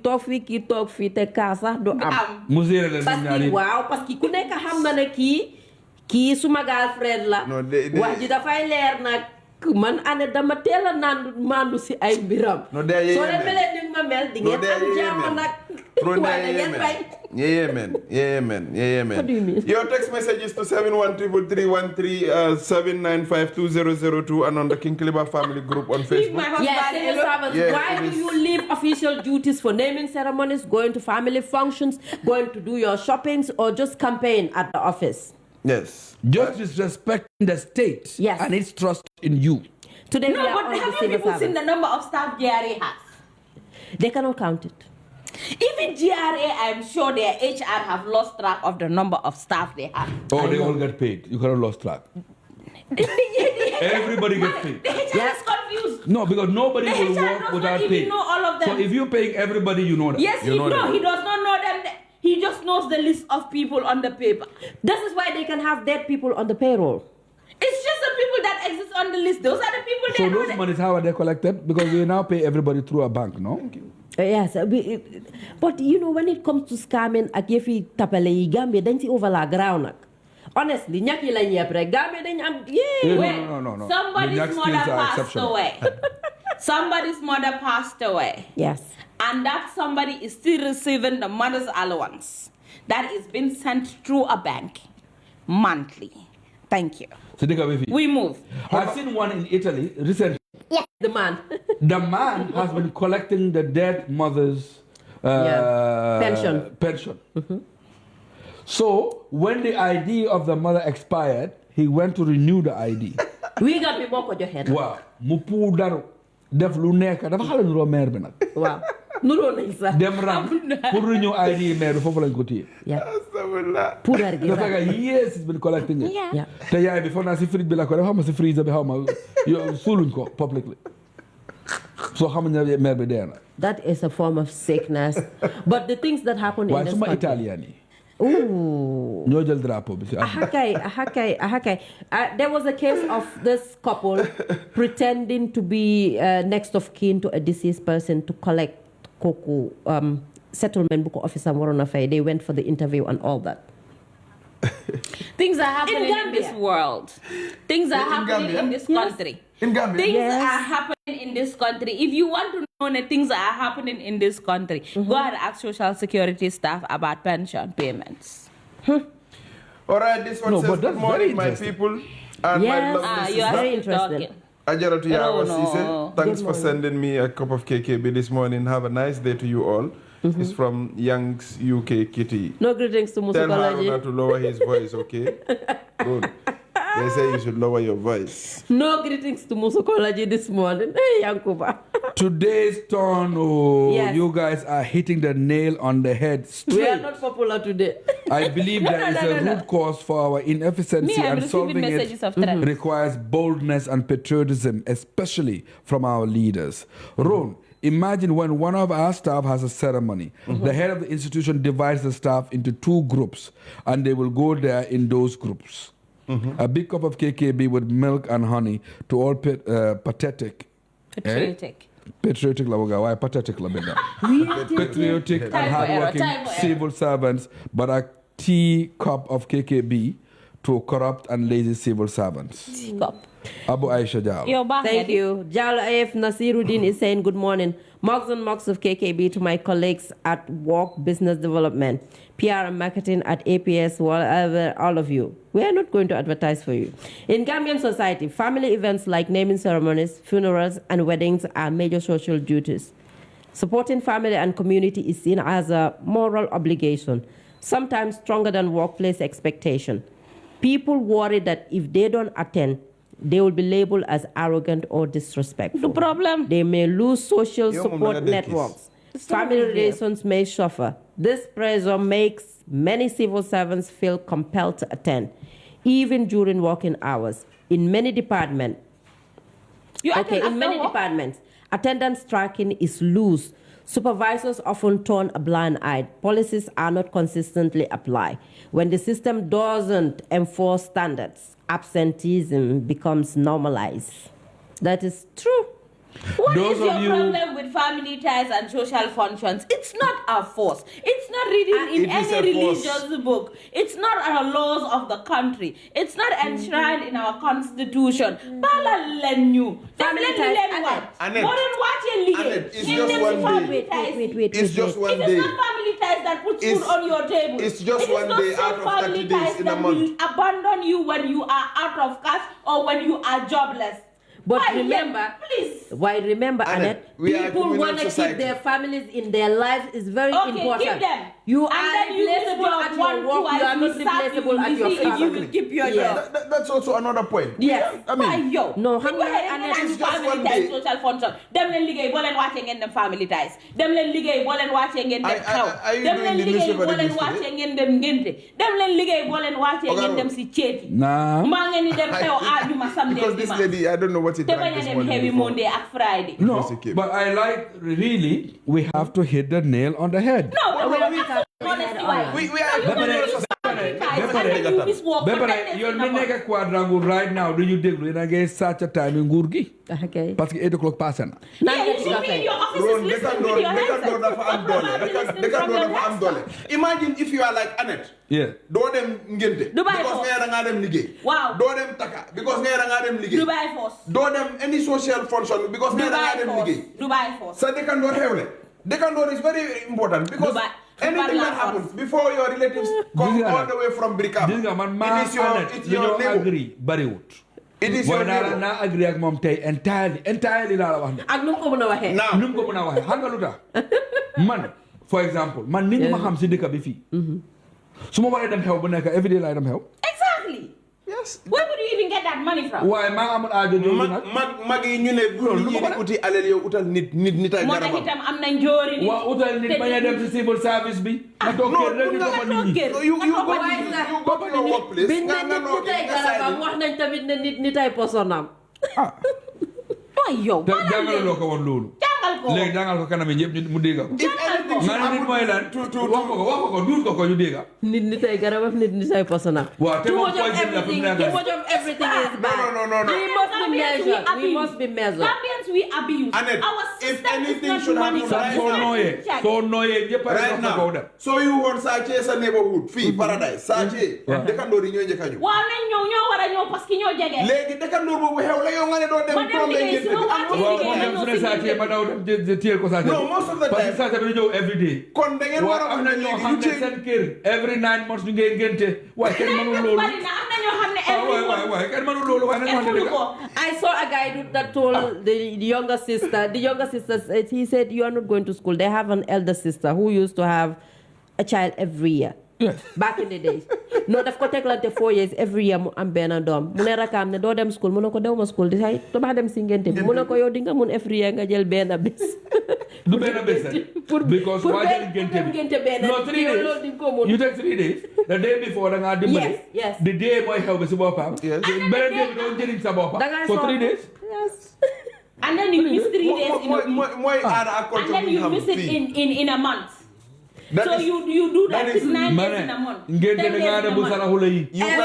toog fii te kaa sax du am am. mu séeréer la parce ñaari. que waaw parce que ku nekk xam na ne kii suma girlfriend la Non, de- wax ji dafay leer nag man Annette dama teel a mandu si ay mbiram No, de yeye soo leen men. melee ni ma mel di No, ngeen de am yeye jàmm men. nag Ronde waaye da ngeen bañ Yeah, man. What do you mean? Your text messages to 7133313 and on the King Kiliba family group on Leave my Facebook. husband Yes, civil alone. servants. Yeah, Why it do is. you leave official duties for naming ceremonies, going to family functions, going to do your shoppings, or just campaign at the office? Yes. Just disrespecting the state Yes. and its trust in you. Today we No, are but on the have you civil people seen servants. the number of staff GRA has? They cannot count it. Even GRA, I'm sure their HR have lost track of the number of staff they have. Oh, they all get paid. You could have lost track. Everybody gets paid. The HR Yes. is confused. No, because nobody The will HR work does without not even pay. know all of them. So if you're paying everybody, you know that. Yes, You he know know. them. He does not know them. He just knows the list of people on the paper. This is why they can have dead people on the payroll. It's just the people that exist on the list. Those are the people So that know those them. monies, how are they collected? Because we now pay everybody through a bank, no? Yes, but you know when it comes to scamming ak yëfi tapale yi Gambia dañ ci over la ground nag honestly ñaki la ñep rek Gambia dañ am No. Somebody's The Nyak mother skills are passed exceptional. away. Somebody's mother passed away. yes And that somebody is still receiving the mother's allowance that is being sent through a bank monthly. Thank you. So they can We move. I've seen one in Italy recently. the man The man has been collecting the dead mother's Pension. So when the ID of the mother expired, he went to renew the ID. we got bi moko joxe Wow. Mu puudaru def lu nekk dafa xala nuroo maire bi nag. waaw nuroo nañ sax Dem rang pour renew ID maire bi foofu lañ ko téye. yeah Astagfirullah. puudar gi dafa nga years he's been collecting it. yeah te yaay bi foog naa si fridge bi la ko def xam nga si freezer bi xaw ma yow suuluñ ko publicly. So xamuñ ne maire bi dee na. that is a form of sickness but the things that happen in waaye this suma country Italian yi. ooh ñoo jël drapeau bi si àdduna. Ahakay. There was a case of this couple pretending to be next of kin to a deceased person to collect koku settlement book officer warona fay. They went for the interview and all that. Things are happening in Gambia. this world. Things are In happening Gambia? in this country. In Gambia? Things Yes. are happening in this country. If you want to know that things are happening in this country, go and ask Social Security staff about pension payments. All right, this one No, says, but that's good morning, very my interesting. people. And my Yes. lovely You are Very still interesting. talking. Ajaratu Yawa no. Sise, thanks Good for morning. sending me a cup of KKB this morning. Have a nice day to you all. It's from Young's UK Kitty. No greetings to Tell Haruna Musukalaji. to lower his voice, okay? Good. They say you should lower your voice. No greetings to Musukalaji this morning. Hey, Yankuba. Today's turn, Yes. you guys are hitting the nail on the head straight. We are not popular today. I believe there is a root cause for our inefficiency, Me, I'm and receiving solving messages it of threats. requires boldness and patriotism, especially from our leaders. Ron, imagine when one of our staff has a ceremony. The head of the institution divides the staff into two groups, and they will go there in those groups. A big cup of KKB with milk and honey to all pathetic. Patriotic. Patriotic la waga, why pathetic la bega? Patriotic and Time for error, hardworking time for error. civil servants, but a teacup of KKB to corrupt and lazy civil servants. Cup. Abu Aisha Jal. Yo, back Thank Eddie. you. Jal AF Nasiruddin is saying good morning. Mugs and mugs of KKB to my colleagues at Walk Business Development, PR and Marketing at APS, whatever, all of you. We are not going to advertise for you. In Gambian society, family events like naming ceremonies, funerals, and weddings are major social duties. Supporting family and community is seen as a moral obligation, sometimes stronger than workplace expectation. People worry that if they don't attend, they will be labeled as arrogant or disrespectful. No problem. They may lose social Yo, support Mumana networks. It's Family not easy. relations may suffer. This pressure makes many civil servants feel compelled to attend, even during working hours. In many departments, You attend in many after work? departments, attendance tracking is loose. Supervisors often turn a blind eye. Policies are not consistently applied. When the system doesn't enforce standards, absenteeism becomes normalized. That is true. What Those is your of you- problem with family ties and social functions? It's not a force. It's not written in It is any a force. religious book. It's not our laws of the country. It's not enshrined in our constitution. Bala lenyu. Family ties, Annette. Annette, Modern watch and legal. Annette, it's just one day. It's just It one is day. not family ties that puts It's- food on your table. it's just It is one not day same out of 30 family days ties in a that month. will abandon you when you are out of cash or when you are jobless. But Why, remember, please. why remember, Annette, Annette, we are a people communal want to keep society. their families in their lives is very Okay, important. keep them. You And are then you replaceable will at want your work. to You are not serve replaceable you. at You your see, if you family. will keep your Yes. job. That's also another point. Yes. I Why mean, yo? No, Go Hannah, ahead and Annette, do it's just family one ties, day. social function. Dem len liggéey boo leen wàccee ngeen dem family ties. Dem leen liggéey boo leen wàccee ngeen dem xew. are you Dem doing leen the liggéey newspaper boo leen reviews today? wàccee ngeen dem ngénte. Dem leen liggéey boo leen wàccee ngeen dem si ceeti. Nah. Mbaa ngeen di dem xew àjjuma samedi because this dimanche. lady, I don't know what it Te drank bañ a this dem morning. heavy before. Monday ak Friday. No, Because it came. but I like, really, we have to hit the nail on the head. No, we we don't have have honesty to why. head We are a No, you communal don't society. family ties yoon mi nekk quadrangle right now du ñu déglu yéen a ngi sàcc time nguur gi. Okay. parce que 8 o'clock passé na. dëkkandoo dafa am doole. dëkkandoo dafa am doole. Imagine if you are like Annette. Yeah. doo dem ngénte. because nga da ngaa dem liggéey. Waaw. doo dem taka because nga da ngaa dem liggéey. Dubai Force. doo dem any social function because nga da ngaa dem liggéey. Dubai Force. sa dëkkandoo xewle. dëkkandoo is very important because anything that happens before your relatives come all the way from Brikama. Gis nga man maa Annette li ñoo agree bariwut. It is your neighbor. naa agree ak moom tey entirely laa la wax ne. ak nu mu ko mën a waxee. nu mu ko mën a waxee xam nga lu tax man for example man nit ñi ma xam si dëkk bi fii. su ma waree dem xew bu nekk every day laay dem xew. Exactly. Yes. Where would you even get that money from? waaye maa amul aajo jooju nag. mag yi ñu ne bu ñu uti alal yow utal nit ay moo tax garabam. itam am na njóori nit. waaw utal nit bañ a dem si civil service bi. nga toog kër rek ñu topp nit ñi. you go to your workplace. biñ ne nit ay garabam wax nañ tamit ne nit ay posonam. Waay yow. jàngaloo ko woon loolu. jàngal ko. léegi jàngal ko kanam yi ñëpp mu dégg ko. if anything nga ne nit mooy lan. wax ko duut ko ñu dégg. nit ay garabam nit ay posonam. waaw te moom too much of everything is bad. No. We must be measured. Gambians we abuse. Annette, Our if system anything is not should money. happen soo nooyee ñëpp a right def ko now so you want Sache sa neighborhood fii Paradise Sache dëkkandoor yi ñooy njëkk a ñëw waaw nañ ñoo war a ñëw parce que ñoo jege. léegi dëkkandoor boobu xew la yow nga ne doo dem problème ngeen waaw moom dem su ne Sache ma daw dem téyel ko Sache. No, most of the parce que time. Sache bi ñëw every day. kon da ngeen war a am na ñoo xam ne seen kër every 9 months ñu ngeen ngénte waaye kenn mënul loolu. bari na am na ñoo xam ne waaye kenn mënul loolu waaye nañu wante dëgg. I saw a guy that told the younger sister said, he said, you are not going to school. They have an elder sister who used to have a child every year. Yes. Back in the days. No, daf ko teglante 4 years every year mu am benn doom mu ne rakam ne doo dem school mu ne ko dew ma school di say dama dem si ngénte bi mu ne ko yow di nga mun every year nga jël benn bés. du benn bés because waa jël ngénte bi no 3 days you take 3 days the day before da ngaa dimbali. Yes. the day mooy xew bi si boppam. beneen day bi doo jëriñ sa boppam. for 3 days. Yes. And then you miss 3 days in a week. mooy aada ak culture And then you miss it in a month. So you do that is 9 days in a month. ngeen 10 dem days nga in a dem bu month. saraxu la yi.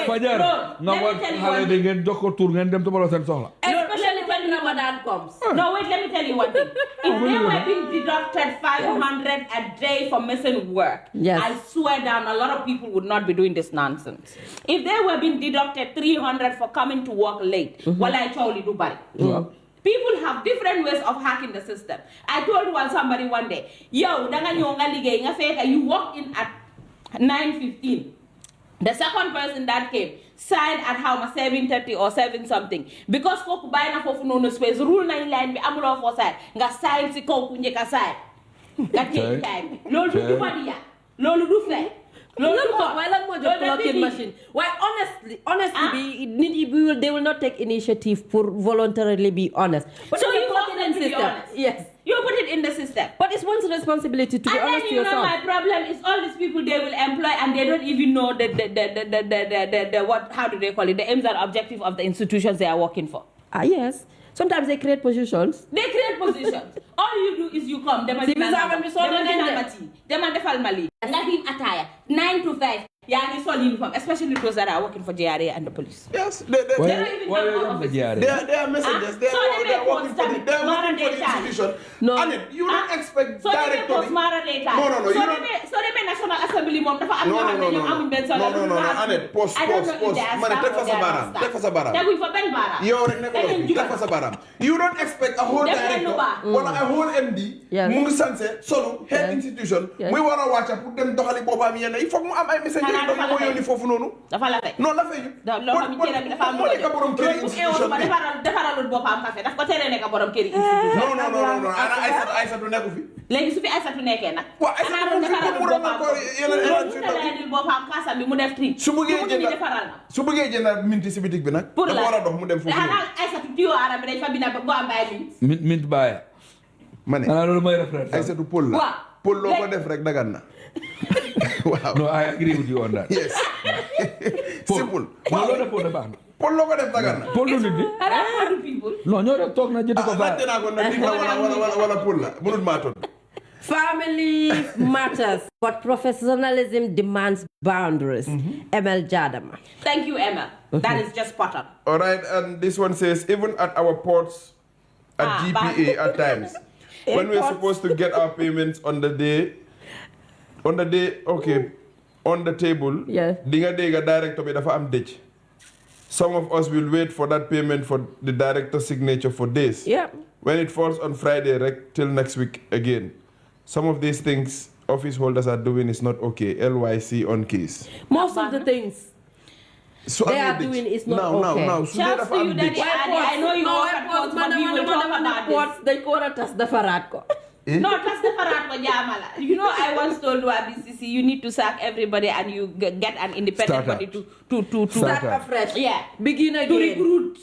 fajar bro, nga let me war tell you xale one bi thing. ngeen jox ko tur ngeen dem toppaloo seen soxla. Especially when Ramadan comes. No, wait, let me tell you one thing. If they were being deducted 500 a day for missing work, Yes. I swear down a lot of people would not be doing this nonsense. If they were being deducted 300 for coming to work late, well, I totally do bad. People have different ways of hacking the system. I told somebody one day, yo, you walk in at 9:15. The second person that came signed at how much 7:30 or 7 something because folk buy na fofu no space rule na line bi amulo fo side nga sign si ko ku ñeka side nga take time lolu du badi ya lolu du fe Why not more just clocking machine? Why honestly, they will not take initiative for voluntarily be honest. But So you you put want it them in to be system. honest. Yes. You put it in the system. But it's one's responsibility to be And honest then to you know yourself. my problem is all these people they will employ and they don't even know the what, how do they call it, the aims and objective of the institutions they are working for. Yes. Sometimes they create positions. They create positions. All you do is you come. Dem defal mali. Nga him attire 9 to 5. Yani sol uniform, especially those that are working for JRA and the police. Yes, They don't even Why have you no don't office. get they are messengers. They So are they may working for post the Mara Day institution. No. And you don't expect So they may directly. post Mara later. No, So you they may National Assembly mom dafa am No, ñoo xam ne ñoom amuñ benn solo. no, Annette, pause. I don't know if they are Man, staff take or for they are Sabaram. not Take for Sabaram. Teguñ fa benn baaraam. Yow rek ne ko Dañuy take for Sabaram. You don't expect a whole Def director leen lu baax. wala a whole MD Yes. mu ngi sanse solo head institution Yes. muy war a wàcca pour dem doxali boppam yenn il faut mu am ay message Xanaa dox dafa moo la yónni foofu noonu Dafa la fekk. non la fay loo xam ne cëram bi dafa am moo nekk borom këri institution bi defaralul boppam café daf ko tere nekk borom këri institution. non ana Aïssatou nekku fi léegi su fi Aïssatou nekkee nag. waaw Aïssatou mu fi mu doon ko yeneen boppam kaasam bi mu def tri. su bëggee jënd defaral na. su bëggee jënd minti si bitig bi nag pour dafa war a dox mu dem foofu noonu xanaa Aïssatou tiyo aram bi dañ fa binda boo am bàyyi mint. mint baaya. ma ne xanaa loolu mooy référence. Aïssatou Paul la waaw Paul loo ko def rek dagan na waaw No, I agree with you on that. yes simple waaw loolu defoon na baax na. Paul loo ko def dagan na Paul lu nit di. xanaa other people. non ñoo def toog na jënd ko laajte naa ko nag nit la wala Paul la mënul maa toon Family matters, but professionalism demands boundaries. ML Jadama. Thank you, Emma. That is just spot on. All right, and this one says, even at our ports at GPA at times, when we're supposed to get our payments on the table, Yes. dinga director bi dafa am dëj. Some of us will wait for that payment for the director's signature for days. Yeah. When it falls on Friday, till next week again. Some of these things office holders are doing is not okay. LYC on case. Most of the things So they are doing is not okay. Now, so Shouts to you, Daddy Adi. I know you work at ports, but we will talk about this. They ko tas defaraat ko. No, that's the farat ko jamala. You know, I once told BCC, you need to sack everybody and you get an independent body to Start afresh. Yeah. Begin again. To recruit.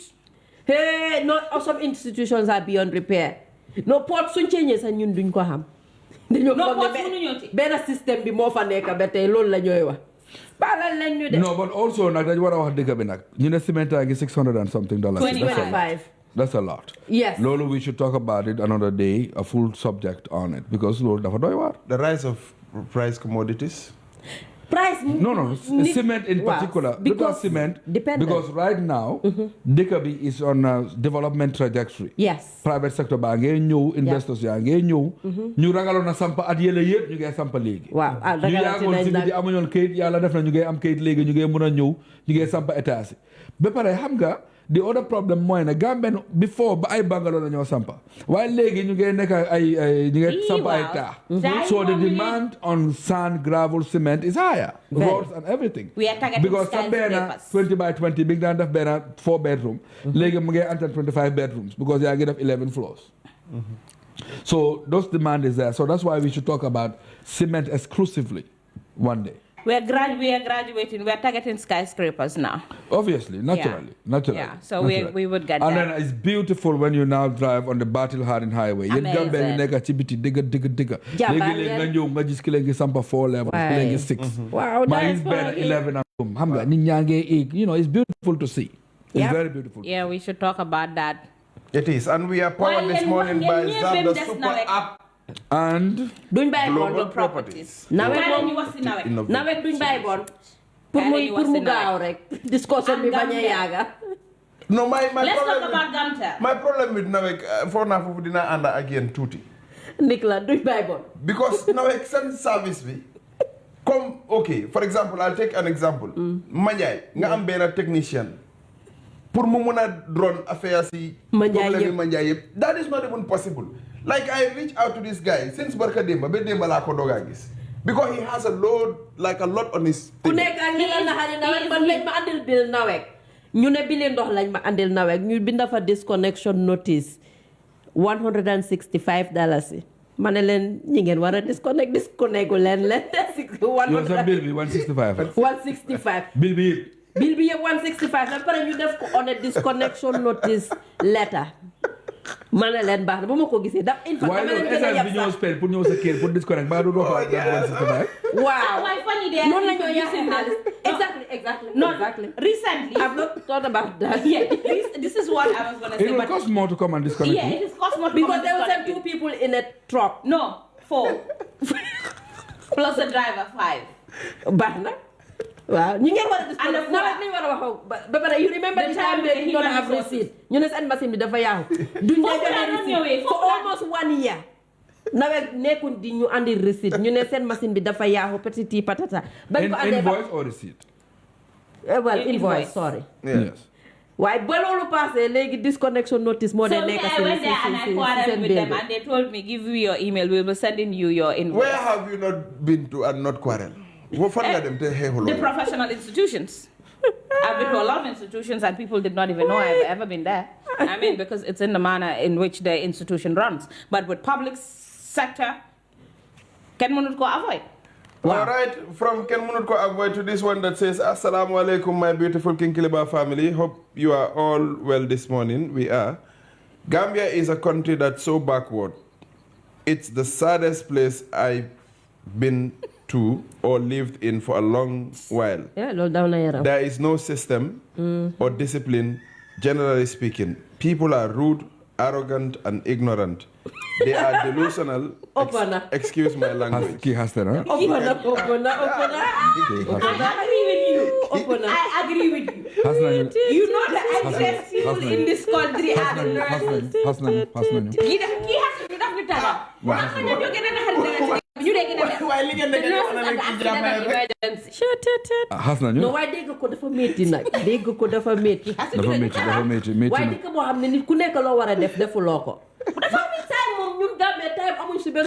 Hey, not some institutions are beyond repair. No port suñ changes and ñun duñ ko xam. No port suñu ñoti. Benn système bi moo fa nekk ba tey loolu la ñooy wax. Balal leen ñu de. No, but also nag dañu war a wax dëgg bi nag. ñu ne cement a ngi $600 and something. 25. That's a lot. Yes. Lolo, we should talk about it another day, a full subject on it, because Lolo, dafa doy waar. The rise of price commodities. Price. No, cement in particular. Because cement, dependent. because right now, Dikabi is on a development trajectory. Yes. Private sector ba ngee ñëw, investors yaa ngee ñëw. ñu ragaloon na sampa at yële yëpp ñu ngee sampa léegi. Waaw ñu yàggoon si di amuñoon kayit yàlla def na ñu ngee am kayit léegi ñu ngee mën a ñëw ñu ngee sampa état si. Ba pare xam nga. The other problem mooy ne Gambien before ba ay Bangalore la ñoo sampa waaye léegi ñu ngi nekk ñu ngi sampa ay taa. So the demand on sand, gravel, cement is higher. Roads and everything. We are targeting because some benn 20 by 20 big daan def benn 4 bedroom. Léegi mu ngi enter 25 bedrooms because yaa ngi def 11 floors. So those demand is there. So that's why we should talk about cement exclusively one day. We are graduating. We are targeting skyscrapers now. Obviously, naturally. Yeah, so we would get and that. then it's beautiful when you now drive on the Battle Harden Highway. You Gambia you nekk ci biti digga. Léegi nga ñëw nga gis ki leen ngi sampa 4 levels, ki leen ngi 6. Wow, Mine is better 11 and xam nga nit ñaa ngi egg. You know, it's beautiful to see. It's very beautiful. Yeah, we should talk about that. It is, and we are powered this morning by Zab, the super app. And Global Properties. Nawet duñ bàyyi bon pour mu gaaw rek discussion bi bañ a yaaga. No, my Let's problem talk about Gamta. My problem with Nawek for now fofu dina anda again tuuti. Nicola duñ bàyyi bon. Because Nawek send service bi come okay, for example, I'll take an example. Manjay nga am benn technician pour mu mun a drone affaire si Manjay yëpp. That is not even possible. Like I reach out to this guy since Barka Demba, be Demba la ko doga gis. Because he has a lot on his Ku nekk ak li la naxari Nawek man lañ ma andil bill Nawek. Ñu ne bili ndox lañ ma andil Nawek ñu binda fa disconnection notice $165. Ma ne leen ñi ngeen war a disconnect leen leen. yow sa bill bi 165. 165. Bill bi yëpp. Bill bi yëpp 165 ba pare ñu def ko on a disconnection notice letter. Ma ne leen baax na ba ma ko gisee da in fact dama leen gën a yab bi ñëw spell pour ñëw sa kër pour disconnect ba du doo ko 165. Waaw. Why funny they are Noonu la ñoo using xaalis. Exactly. Recently. I've not thought about that. Yeah, this is what I was going to say. It will cost more to come and disconnect. Yeah, it is cost more to Because come there and was disconnect two you. people in a truck. No, 4. Plus the driver, 5. Baax na. Waaw ñu ngeen war a And the disconnect nawet lañu war a wax ba pare you remember the time they did not have receipt ñu ne seen machine bi dafa yaaxu duñ receipt for almost 1 year nawet nekkul di ñu andi receipt ñu ne seen machine bi dafa yaaxu petit patata bañ ko andee Invoice or receipt? well invoice sorry Yes. waaye ba loolu passé léegi disconnection notice moo dee So nekk I went there and I quarreled with them and they told me, give me your email, we will send in you your invoice. Where have you not been to and not quarrel? The professional institutions. I've been to a lot of institutions and people did not even know I've ever been there. I mean, because it's in the manner in which the institution runs. But with public sector, can one not go avoid? Wow. All right, from Ken Munutko Avoid to this one that says, Assalamu alaikum, my beautiful Kinkiliba family. Hope you are all well this morning. We are. Gambia is a country that's so backward. It's the saddest place I've been to or lived in for a long while. There is no system or discipline, generally speaking. People are rude, arrogant, and ignorant. They are delusional. Excuse my language. Key has that, huh? I agree with you. You know the excessive in this country are the nerds. No, why they go for meeting? They go for meeting. Why they come on? They couldn't go over and def loco. But if I'm time, you got me time. I'm going to be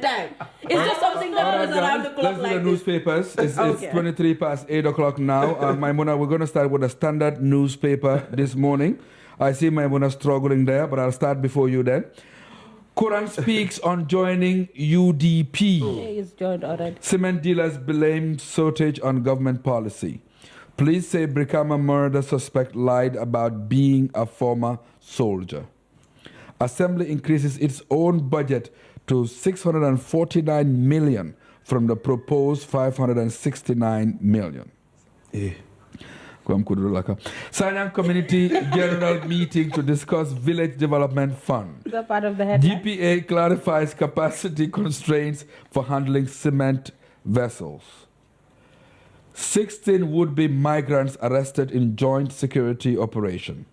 time. It's just something that goes around the clock. Let's do the newspapers. It's 23 past 8 o'clock now. Maimuna, we're going to start with a standard newspaper this morning. I see Maimuna struggling there, but I'll start before you then. Quran speaks on joining UDP. He's joined already. Cement dealers blame shortage on government policy. Police say Brikama murder suspect lied about being a former soldier. Assembly increases its own budget to 649 million from the proposed 569 million. Sanyang Community General Meeting to discuss Village Development Fund. Is that part of the headline? GPA clarifies capacity constraints for handling cement vessels. 16 would-be migrants arrested in joint security operation.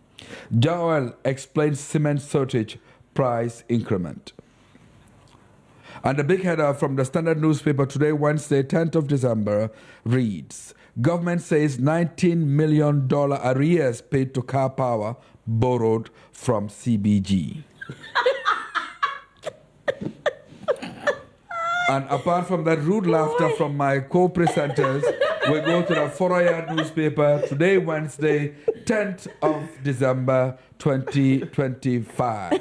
Joel explains cement shortage price increment. And the big header from the Standard newspaper today, Wednesday, 10th of December, reads, Government says $19 million arrears paid to Car Power borrowed from CBG. And apart from that rude laughter from my co-presenters, we go to the Foraya newspaper today, Wednesday, 10th of December, 2025.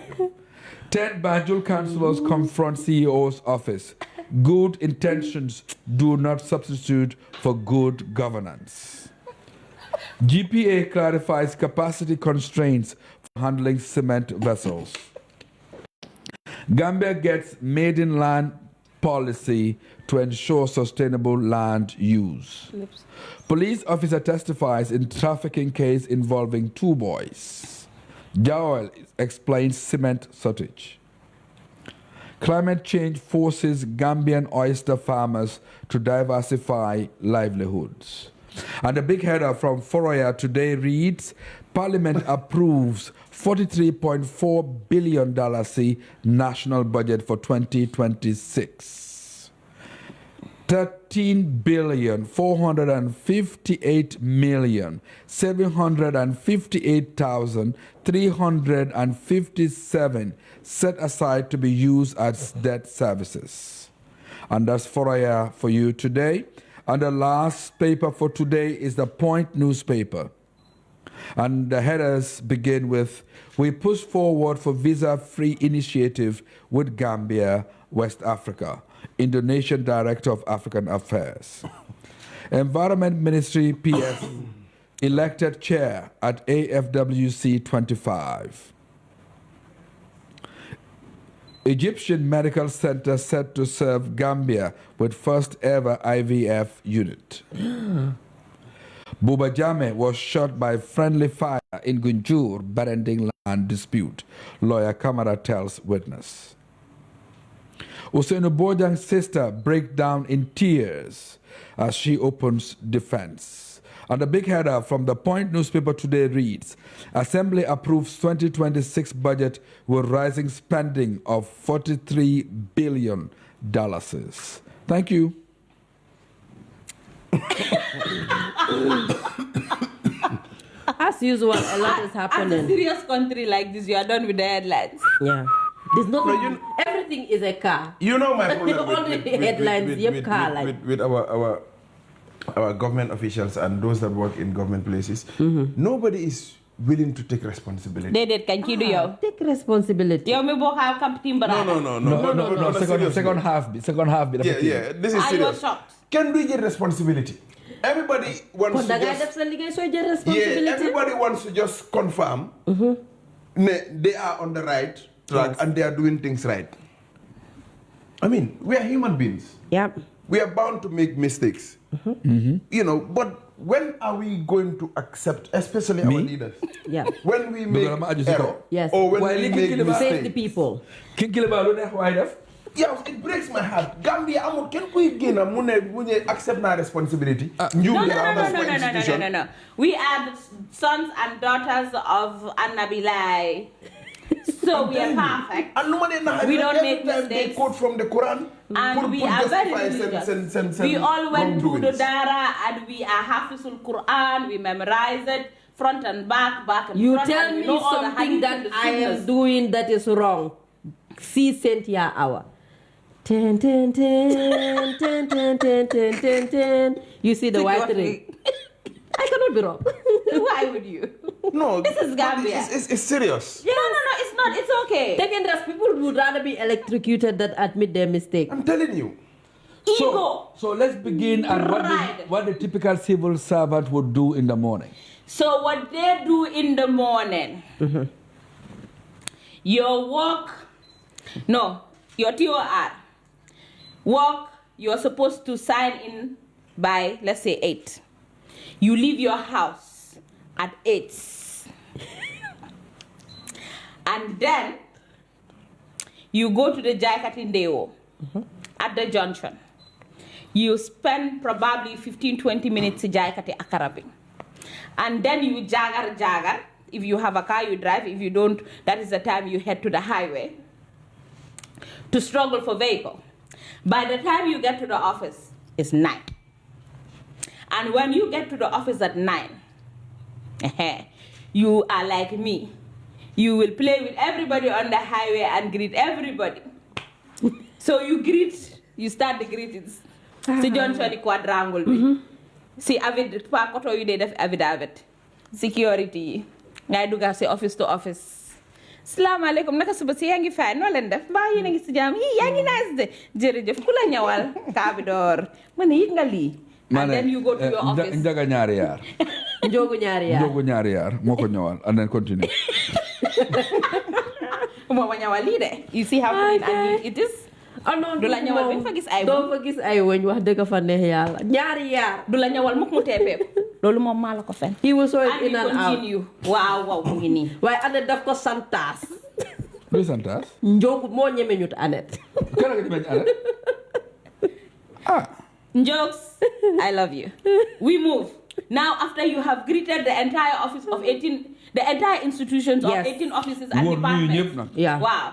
10 Banjul councillors confront CEO's office. Good intentions do not substitute for good governance. GPA clarifies capacity constraints for handling cement vessels. Gambia gets made-in-land policy to ensure sustainable land use. Police officer testifies in trafficking case involving 2 boys. Joel explains cement shortage. Climate change forces Gambian oyster farmers to diversify livelihoods. And the big header from Foroya today reads, Parliament approves $43.4 billion national budget for 2026. $13,458,758,357 set aside to be used as debt services. And that's Foraya for you today. And the last paper for today is the Point newspaper. And the headers begin with, we push forward for visa-free initiative with Gambia, West Africa. Indonesian Director of African Affairs. Environment Ministry, PS, elected chair at AFWC 25. Egyptian Medical Center set to serve Gambia with first ever IVF unit. Buba Jame was shot by friendly fire in Gunjur, Barending land dispute. Lawyer Kamara tells witness. Usainu Bojang's sister breaks down in tears as she opens defense. And the big header from the Point newspaper today reads, Assembly approves 2026 budget with rising spending of $43 billion. Thank you. As usual, a lot is happening. As a serious country like this, you are done with the headlines. Yeah. There's nothing. Everything is a car. You know my problem with our government officials and those that work in government places. Nobody is willing to take responsibility. They did. Can you do yo? Take responsibility. Yo, me bo have captain No. Second half. Yeah. This is serious. I was shocked. Can we get responsibility? Everybody wants to just... everybody wants to just confirm they are on the right track and they are doing things right. I mean, we are human beings. Yep. We are bound to make mistakes. You know, but when are we going to accept, especially our leaders? Yeah. When we make error, Yes. or when Why we King make Kiliba Save the mistakes. people. King Kiliba lu neex waay def. Yeah, it breaks my heart. Gambia amul kenn kuy génn mu ne accept na responsibility. No. We are the sons and daughters of Annabilai. So we are perfect. We don't make mistakes. They quote from the Quran. And we are very religious. We all went to the Dara and we are Hafizul Quran. We memorize it front and back and You front. tell me something that I am doing that is wrong. See Cynthia Hour. Ten, ten, ten, ten, ten, ten, ten, ten, ten. You see the white ring. I cannot be wrong. Why would you? No, this is Gambia. It's serious. Yeah. No, it's not. It's okay. Taking rest, people would rather be electrocuted than admit their mistake. I'm telling you. Ego. So let's begin and what the typical civil servant would do in the morning. So what they do in the morning, your work, your TOR, work, you're supposed to sign in by, let's say, 8. You leave your house at 8. And then you go to the Jaikatindeo at the junction. You spend probably 15-20 minutes in Jaikati Akarabi. And then you jagar. If you have a car, you drive. If you don't, that is the time you head to the highway to struggle for vehicle. By the time you get to the office, it's 9. And when you get to the office at 9, you are like me. You will play with everybody on the highway and greet everybody. So you start the greetings. Si junction quadrangle bi. Si avid pa koto yu dey def avid. Security. Ngay duga si office to office. Assalamu alaikum naka suba si yangi fay no len def ba yena ngi si jam yi yangi nice de jerejef kula ñawal kabidor mané yit nga li. And then you go to your office. Njaga ñaari yaar. Njogu ñaari yaar moko ñawal and then continue. Mama ñawal li de. You see how clean and neat it is? Oh no, du la ñawal bi fa gis ay doo fa gis ay wëñ wax dëgg fa neex yàlla ñaari yaar du la ñawal mukk mu teepeep loolu moom maa la ko fen he will show it in and out continue waaw mu ngi nii waaye Annette daf ko santaas Luy santaas Njogu moo ñeme ñut Annette kala nga ñeme Annette Njokes, I love you. We move. Now, after you have greeted the entire office of 18, the entire institutions of 18 offices and departments. Yeah. Wow.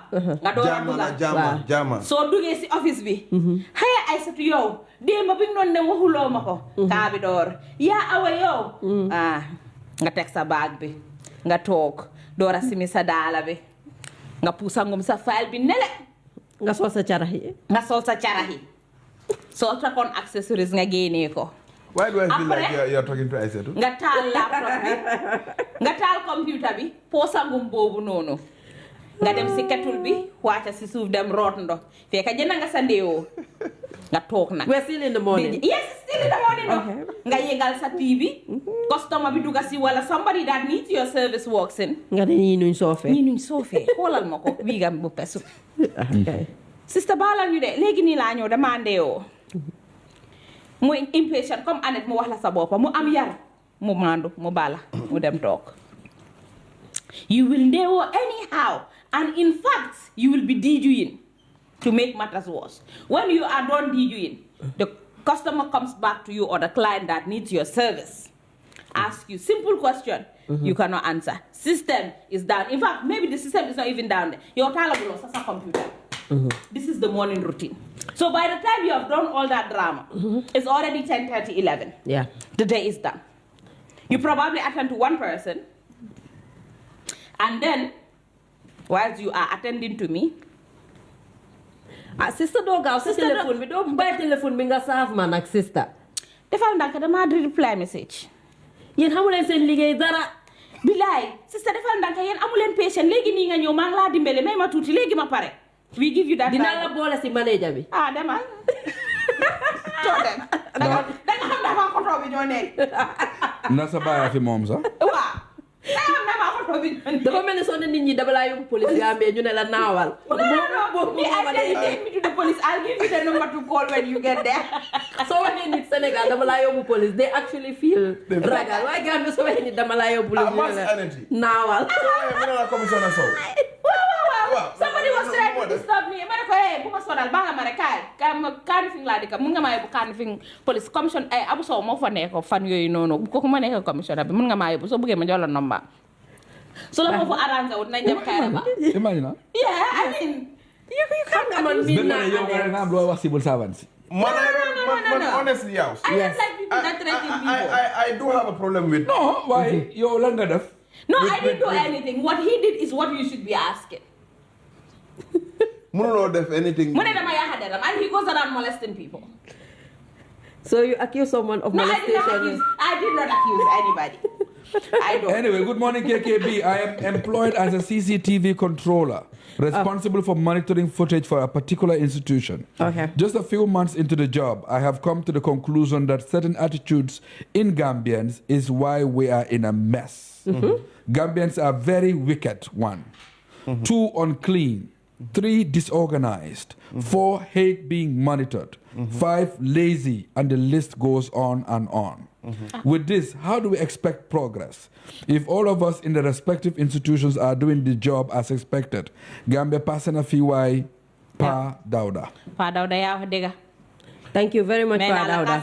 Jama. So, do you see office bi? Haya I said to you, Dema bing non ne wahulo mako. Kabidor. Ya awa yo. Nga tek sa bag bi. Nga talk. Dora simi sa dala bi. Nga pusangum sa file bi nele. Nga sol sa carahi. So, check on accessories nga gene ko. Why do I feel like you're talking to Aissatou? Nga taal laptop bi. Nga taal computer bi. Posangum bobu nono. Nga dem si ketul bi. Wacha si suuf dem root ndox. Feka jëna nga sa ndeewoo. Nga toog nag. We're still in the morning. Yes, still in the morning. Okay. Nga yegal sa TV. Customer bi duga si wala somebody that needs your service walks in. Nga ne ñi nuñ soofee. Xoolal ma ko wiigam bu pesu. Okay. Sister baalal ñu de léegi nii laa ñëw dama ndeewoo. Mu impatient comme Annette mu wax la sa boppa mu am yar mu mandu mu bala mu dem toog. You will ndeewoo anyhow and in fact you will be DJing to make matters worse. When you are done DJing, the customer comes back to you or the client that needs your service. Ask you simple question, you cannot answer. System is down. In fact, maybe the system is not even down there. Your talabulo sa computer. This is the morning routine. So by the time you have done all that drama, it's already 10:30, 11. Yeah. The day is done. You probably attend to one person. And then, whilst you are attending to me, sister doo gaaw sa téléphone bi doo bàyyi téléphone bi nga saaf man ak sister. defal ndànk dama di reply message. Yéen xamuleen seen liggéey dara. Bilaay sister defal ndànk yéen amuleen patient léegi nii nga ñëw maa ngi laa dimbale may ma tuuti léegi ma pare. We give you that. Dinaa la boole si manager bi. Demal. Coo dem. Danga xam dafa photo bi ñoo nekk. Na sa baay fi moom sax. Waaw. Danga xam dafa photo provision. dafa mel ni soo ne nit ñi dama laa yóbbu police Gambia ñu ne la naawal. Me, I tell you, take me to the police. I'll give you the number to call when you get there. soo waxee nit Sénégal dama laa yóbbu police they actually feel ragal waaye Gambia soo waxee nit dama laa yóbbu police ñu ne la naawal. Wow. Somebody was trying to disturb me. I hey, bu ma sonal ba nga ma rek Kanifing laa dëkk mun nga maa yóbbu Kanifing police commission ay Abu Sow moo fa nekk fan yooyu noonu kooku ma nekk commissioner bi mun nga maa yóbbu soo bëggee ma jox la number. So la moo fa arrangé wut nañ dem Kairaba. Imagine. Yeah, I mean, you can't come and Ben na yow nga am loo wax civil servants. Man, honestly, yes. I don't like people that threaten people. I do have a problem with. No, why? Yow lan nga def? No, I didn't do anything. What he did is what you should be asking. Munuloo def anything. And he goes around molesting people. So you accuse someone of molestation? I did not accuse anybody. I don't. Anyway, good morning, KKB. I am employed as a CCTV controller, responsible for monitoring footage for a particular institution. Okay. Just a few months into the job, I have come to the conclusion that certain attitudes in Gambians is why we are in a mess. Gambians are very wicked, 1. 2, unclean. 3, disorganized. 4, hate being monitored. 5, lazy, and the list goes on and on. With this, how do we expect progress? If all of us in the respective institutions are doing the job as expected, Gambia passing a FY Pa Dauda. Pa Dauda ya dega. Thank you very much, Pa Dauda.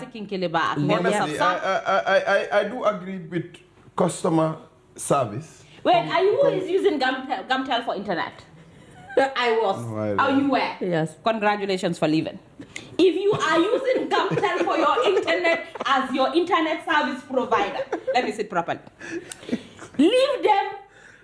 Honestly, I do agree with customer service. Wait, are you who is using Gamtel for internet? I was. Oh, you were? Yes. Congratulations for leaving. If you are using Gamtel for your internet as your internet service provider, let me sit properly. Leave them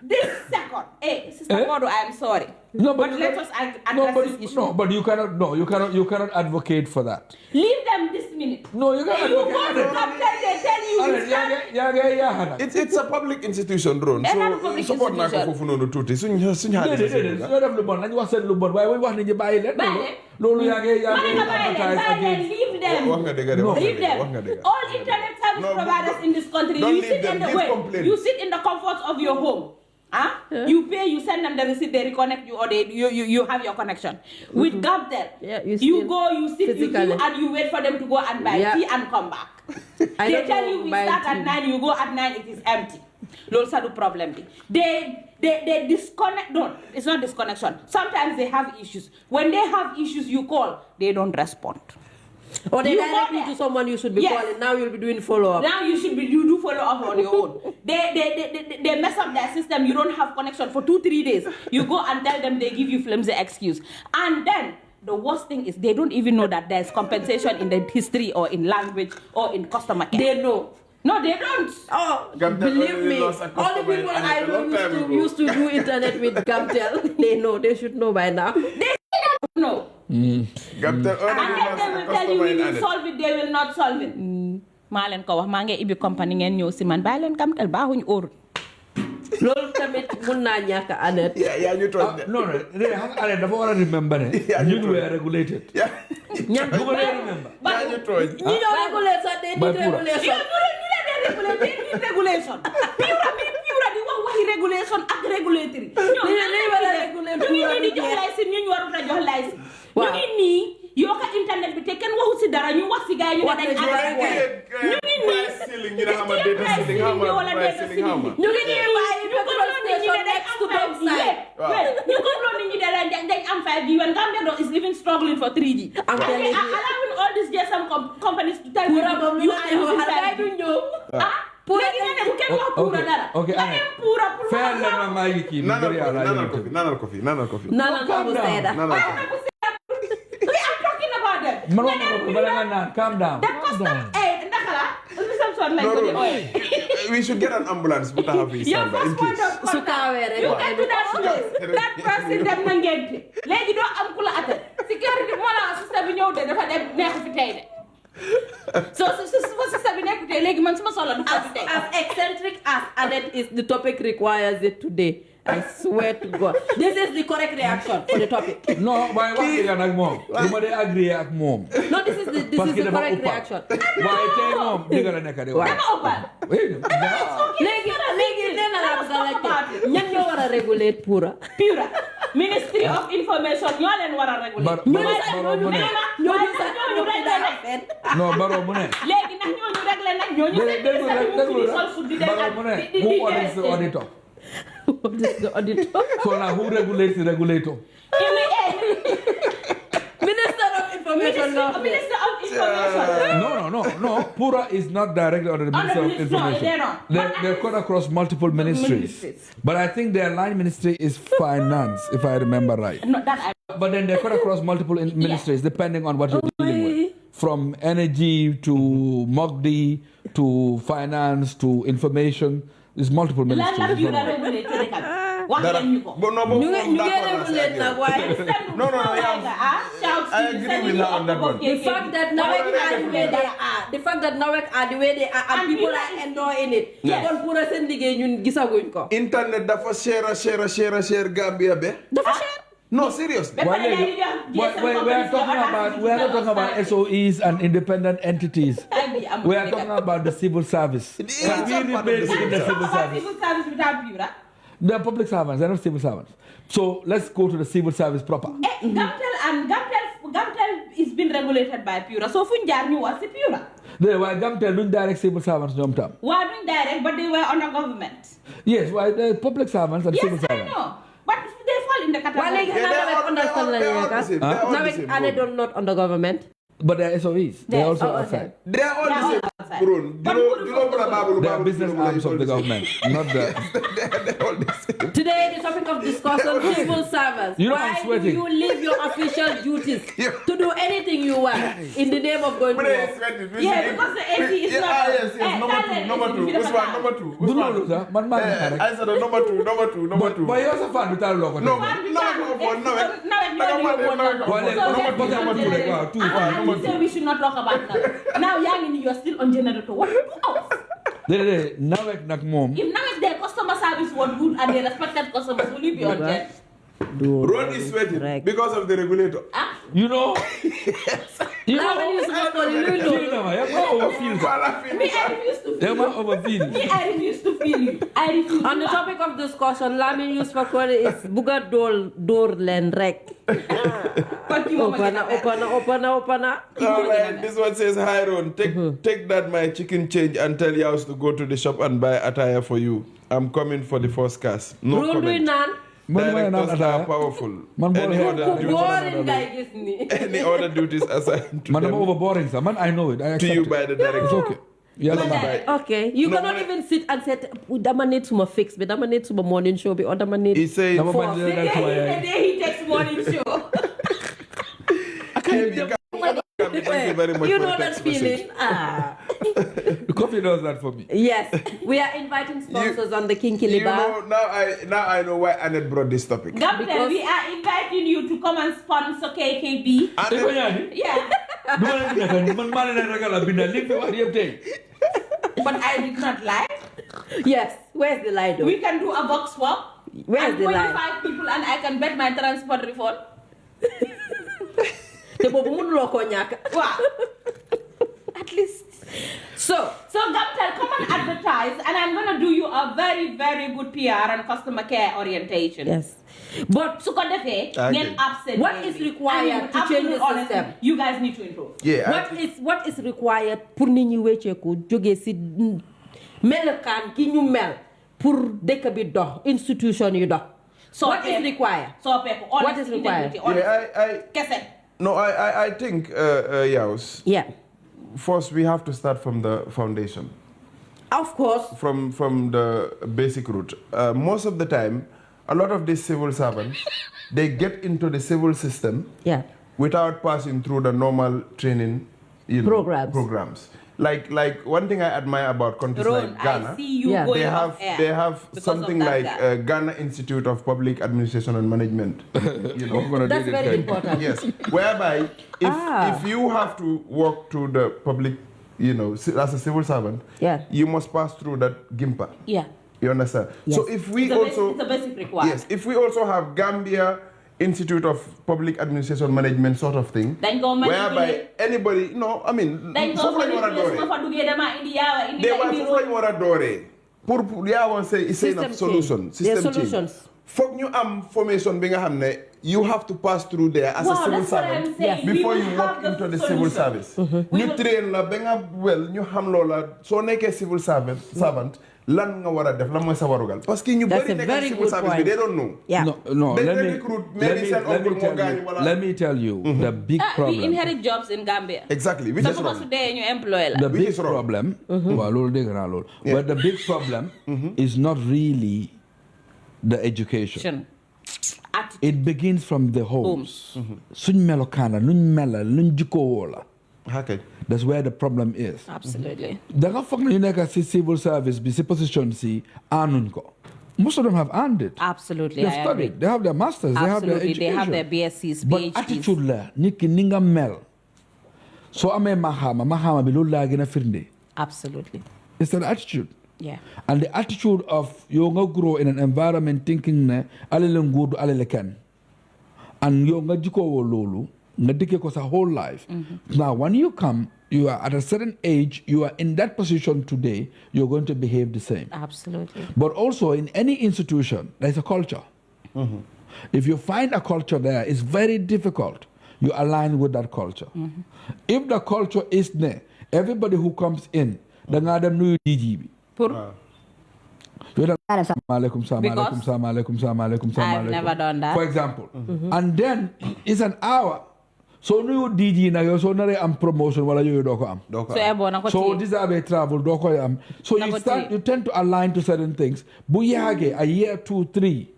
this second. Hey, Sister Kodo, I am sorry. No, but let us address this issue. No, but you cannot. No, you cannot advocate for that. Leave them this minute. No, you cannot. You go to Gamtel, they tell you this. It's a public institution, drone. So support na ko fofu nonu tuti. Suñ def lu bon lañ wax seen lu bon waaye wax nit ñi bàyyi leen. Loolu leave them. Leave them. All internet service providers in this country, you sit in the comfort of your home. You pay, you send them the receipt, they reconnect you, or you have your connection. With Gamtel, you go, you sit, you do, and you wait for them to go and buy tea and come back. They tell you we start at 9, you go at 9, it is empty. That's the problem. They disconnect. No, it's not disconnection. Sometimes they have issues. When they have issues, you call, they don't respond. Or they direct you to someone you should be calling. Now you'll be doing follow-up. Now you do follow-up on your own. They mess up their system. You don't have connection for 2-3 days. You go and tell them, they give you flimsy excuse. And then the worst thing is they don't even know that there's compensation in the history or in language or in customer care. They know. No, they don't. Oh, believe me. All the people I know used to do internet with Gamtel, they know. They should know by now. They don't know. And then they will tell you we will solve it, they will not solve it. Malen ko wax ma nga ibi company ngeen ñew ci man bay len Gamtel baaxuñ or. Loolu tamit mun naa ñàkk a anet. Yeah, you told them. No, anet dafa war a remember ne. You were regulated. Yeah. You were remember. Yeah, you told. You don't regulate, so they need regulation. They need regulation. Pura di wax waxi regulation ak regulatory. Ñu di jox license ñu waru ta jox license. Ñu ngi nii yoo ka internet bi te kenn waxu si dara ñu wax si gaay ñu ne dañ ñu ngi nii ceiling ñu xama data ceiling xama ñu ngi nii waaye ñu ko doon station next to them side. ñu ko doon nit ñi dañ am 5G when Gambia is even struggling for 3G. Allowing all these GSM companies to tell you you are using 5G. Pura gi nga ne bu kenn wax pura dara. Okay, pura fair la ma ngi ki nanal ko fi calm down. We should get an ambulance but have in case. Su kaawee rek. You can do that today. That person dem na ngente. Léegi doo am ku la atal. Sécurité mo la système bi ñëw de dafa dem neex fi tey de. So système bi nekk tey léegi man suma solo du fa tey. As eccentric as Anet is, the topic requires it today. I swear to God. This is the correct reaction for the topic. No, why you nak mom? Duma dey agree ak mom. No, this is the correct reaction. Why tay mom diga la nekk de. Dama opal. Léegi nee na ñan ñoo war a regulate Pura. Ministry of Information ñoo leen war a regulate. No, Baro mu ne. Léegi nag ñooñu réglé nag ñooñu who audits the auditor? What is the auditor? So now who regulates the regulator? Minister of Information. Minister of Information. No. Pura is not directly under the Minister of Information. they're not. They're cut across multiple ministries. But I think their line ministry is finance, if I remember right. No, that But then they're cut across multiple ministries depending on what you're dealing with. From energy to Mogdi to finance to information. There's multiple ministries. But no, I agree with her on that one. The fact that Nawek are the way they are, the fact that Nawek are the way they are, and people are enjoying it. Kon Pura sen liggéey ñun gisaguñ ko. Internet dafa share Gambia be. Dafa share. No, serious. we are not talking about SOEs and independent entities. We are talking about the civil service. Can we remain within the civil service? Civil service without Pura. They are public servants. They're not civil servants. So let's go to the civil service proper. Gamtel is been regulated by Pura. So Funjar knew what's Pura. They were Gamtel doing direct civil servants. Were doing direct, but they were under government. Yes, well, the public servants and civil servants. Yes, I know. But they fall in the category. Why Nawek are they not under government? But they're SOEs. They're also outside. They are all the same. They are business arms of the government, not the... They're all the same. Today, the topic of discussion, civil servants. You know, Why I'm do sweating. you leave your official duties to do anything you want in the name of going to work? Yeah, because the AC is not... Yes. Number two. Usman, number two. I said number two. But you're also fan without logo. No. So we should not talk about that. Now, Yang, you're still on generator. What do you do else? Nawek nak mom. If now their customer service was good and they respected customers, will you be on jet? Road is sweating because of the regulator. You know? You know when you I refuse to feel you. On the topic of discussion, Lamin use for call is Buga door len rek. Open. Alright, this one says, hi Ron, take that my chicken change and tell Yaus to go to the shop and buy attire for you. I'm coming for the first cast. No comment. Directors are powerful. Any other duties assigned to Man, I'm them overboring, sir. Man, I know it. I to accept you it. by the director. It's okay. Okay, you cannot even sit and say, "Dama need to fix me. Dama need to morning show me. Or Dama need." He said, The day he takes morning show. Thank you very much You for know the that text feeling. message. The coffee does that for me. Yes, we are inviting sponsors on the Kinkiliba. Now I know why Annette brought this topic. Gabriel, we are inviting you to come and sponsor KKB. Yeah. But I did not lie. Yes, where's the lie though? We can do a box swap. Where's the lie? 25 people and I can bet my transport refund. Wow. At least. So Gamtel, come and advertise, and I'm gonna do you a very, very good PR and customer care orientation. Yes. But what is required to change the system? You guys need to improve. Yeah. What is required pour nit ñi wéccé ko joggé ci melokan ki ñu mel pour dëkk bi dox institution yu dox. What is required? What is required? No, I think, Yaus. Yeah. First, we have to start from the foundation. Of course. From the basic route. Most of the time, a lot of these civil servants, they get into the civil system without passing through the normal training programs. Like one thing I admire about countries like Ghana, they have something like Ghana Institute of Public Administration and Management. That's very important. Yes, whereby if you have to work to the public, as a civil servant, you must pass through that GIMPA. Yeah. You understand? Yes. So if we it's a basic requirement. Yes, if we also have Gambia Institute of Public Administration Management sort of thing, whereby anybody, System solution. change. There's System change. solutions. Foog ñu am formation bi nga xam ne you have to pass through there as a Wow, civil that's what I'm servant saying. before We you will walk have the into the civil solution. service. ñu train la ba nga ñu xam loola soo nekkee civil servant lan nga war a def lan mooy sa warugal parce que ñu That's bëri a nekk very civil good service bi point. they don't know. Yeah. No, They let me recruit, maybe send uncle moo gaañu wala- let me tell you the big We problem. inherit jobs in Gambia. Exactly, which is Suppose wrong. today you employ la. The Which big is wrong. problem, well, loolu dégg naa loolu. But the big problem is not really the education. Attitude. It begins from the homes. Suñ melokaana luñ melal luñ jikkoo la. Okay. That's where the problem is. Absolutely. Da nga foog ne ñu nekk si civil service bi si position si aanuñ ko. Most of them have earned it. Absolutely, They've I agree. studied. They have their masters. They have their Absolutely, they education. have their BScs, But PhDs. attitude la nit ki ni nga mel. So amee maxaama bi loolu laa gën a firnde. Absolutely. It's an attitude. Yeah. And the attitude of you nga grow in an environment thinking ne alele nguur du alele kenn. And you nga jikkoowoo loolu nga dikkee ko sa whole life. Now when you come, you are at a certain age, you are in that position today, you're going to behave the same. Absolutely. But also in any institution, there's a culture. If you find a culture there, it's very difficult. You align with that culture. If the culture is there, everybody who comes in, da nga dem nuyu DG bi. Maaleykum salaam, maaleykum salaam, maaleykum salaam, maaleykum salaam, I've never done that. For example. And then it's an hour. So nuyu DG na yow so nare am promotion wala yooyu doo ko am. So everyone na ko So téye. these are travel doo koy am. So Na ko you tend to align to certain things. Bu yàggee a year 2 3.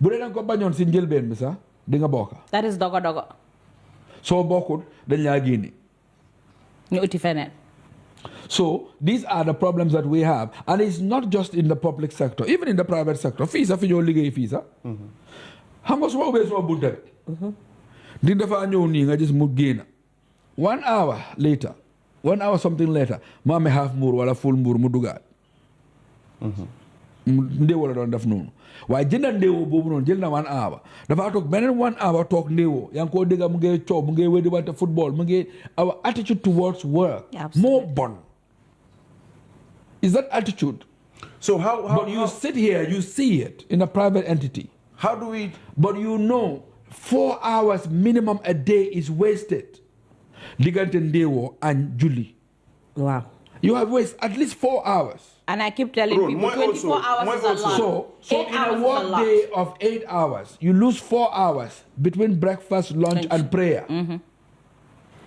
Bu dee da nga ko bañoon si njëlbeen bi sax di nga bokk. That is dogo dogo. Soo bokkut dañ laa génne. Ñu uti feneen. So these are the problems that we have, and it's not just in the public sector, even in the private sector. Fii sax fi ñoo liggéey fii sax. Xam nga su ma ubbee suma bunta rek. Di dafa ñëw nii nga gis mu génn. 1 hour later, 1 hour something later, mu amee half mbuur wala full mbuur mu dugaat. Ndéewo la doon def noonu. Waaye jënda ndéewo boobu noonu jël na 1 hour. Dafa toog beneen 1 hour toog ndéewo. Yaa ngi koo dégga mu ngi coow mu ngi wedi wante football mu ngi our attitude towards work. Absolutely. More bon. Is that attitude? So how But you sit here, you see it in a private entity. how do we But you know 4 hours minimum a day is wasted. Diggante ndéewo and Julie. Wow. You have wasted at least 4 hours. And I keep telling Bro, people moi 24 also- hours moi is a also. lot. So 8 in a hours is a work lot. day of 8 hours, you lose 4 hours between breakfast, lunch, and prayer.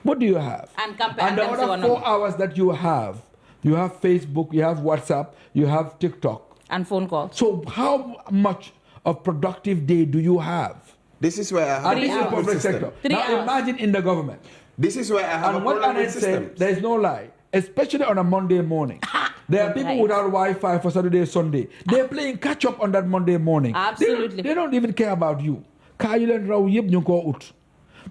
What do you have? And compare And the them to other one 4 another. hours that you have Facebook, you have WhatsApp, you have TikTok. And phone calls. So how much of productive day do you have? this is where I have And a this is problem with public system. sector. 3 Now hours. imagine in the government. This is where I have And a what problem Annette with said, systems. there is no lie. Especially on a Monday morning. There are people Right. without Wi-Fi for Saturday, Sunday. They're playing catch up on that Monday morning. Absolutely. They don't even care about you. Kaa yu leen raw yëpp ñu ngi koo ut.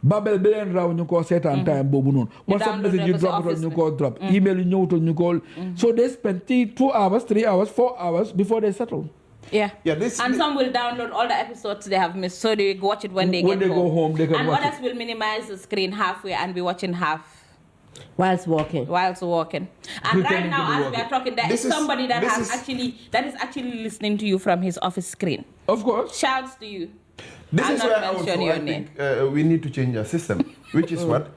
Babel bi leen raw ñu ngi koo seetaan time boobu noonu. WhatsApp download message you them to drop office ñu ngi koo drop. Email yu ñëwutoon ñu koo. So they spend 2 hours, 3 hours, 4 hours before they settle. Yeah. Yeah, this- and some will download all the episodes they have missed, so they watch it when they When get they home. go home, they can and watch others it. will minimize the screen halfway and be watching half Whilst walking. whilst walking. And right Pretending to now, be as we walking. are talking, there This is is- somebody that this has is- that is actually listening to you from his office screen. Of course. Shouts to you. This I'll is not where mention also your I name. think we need to change our system, which is what?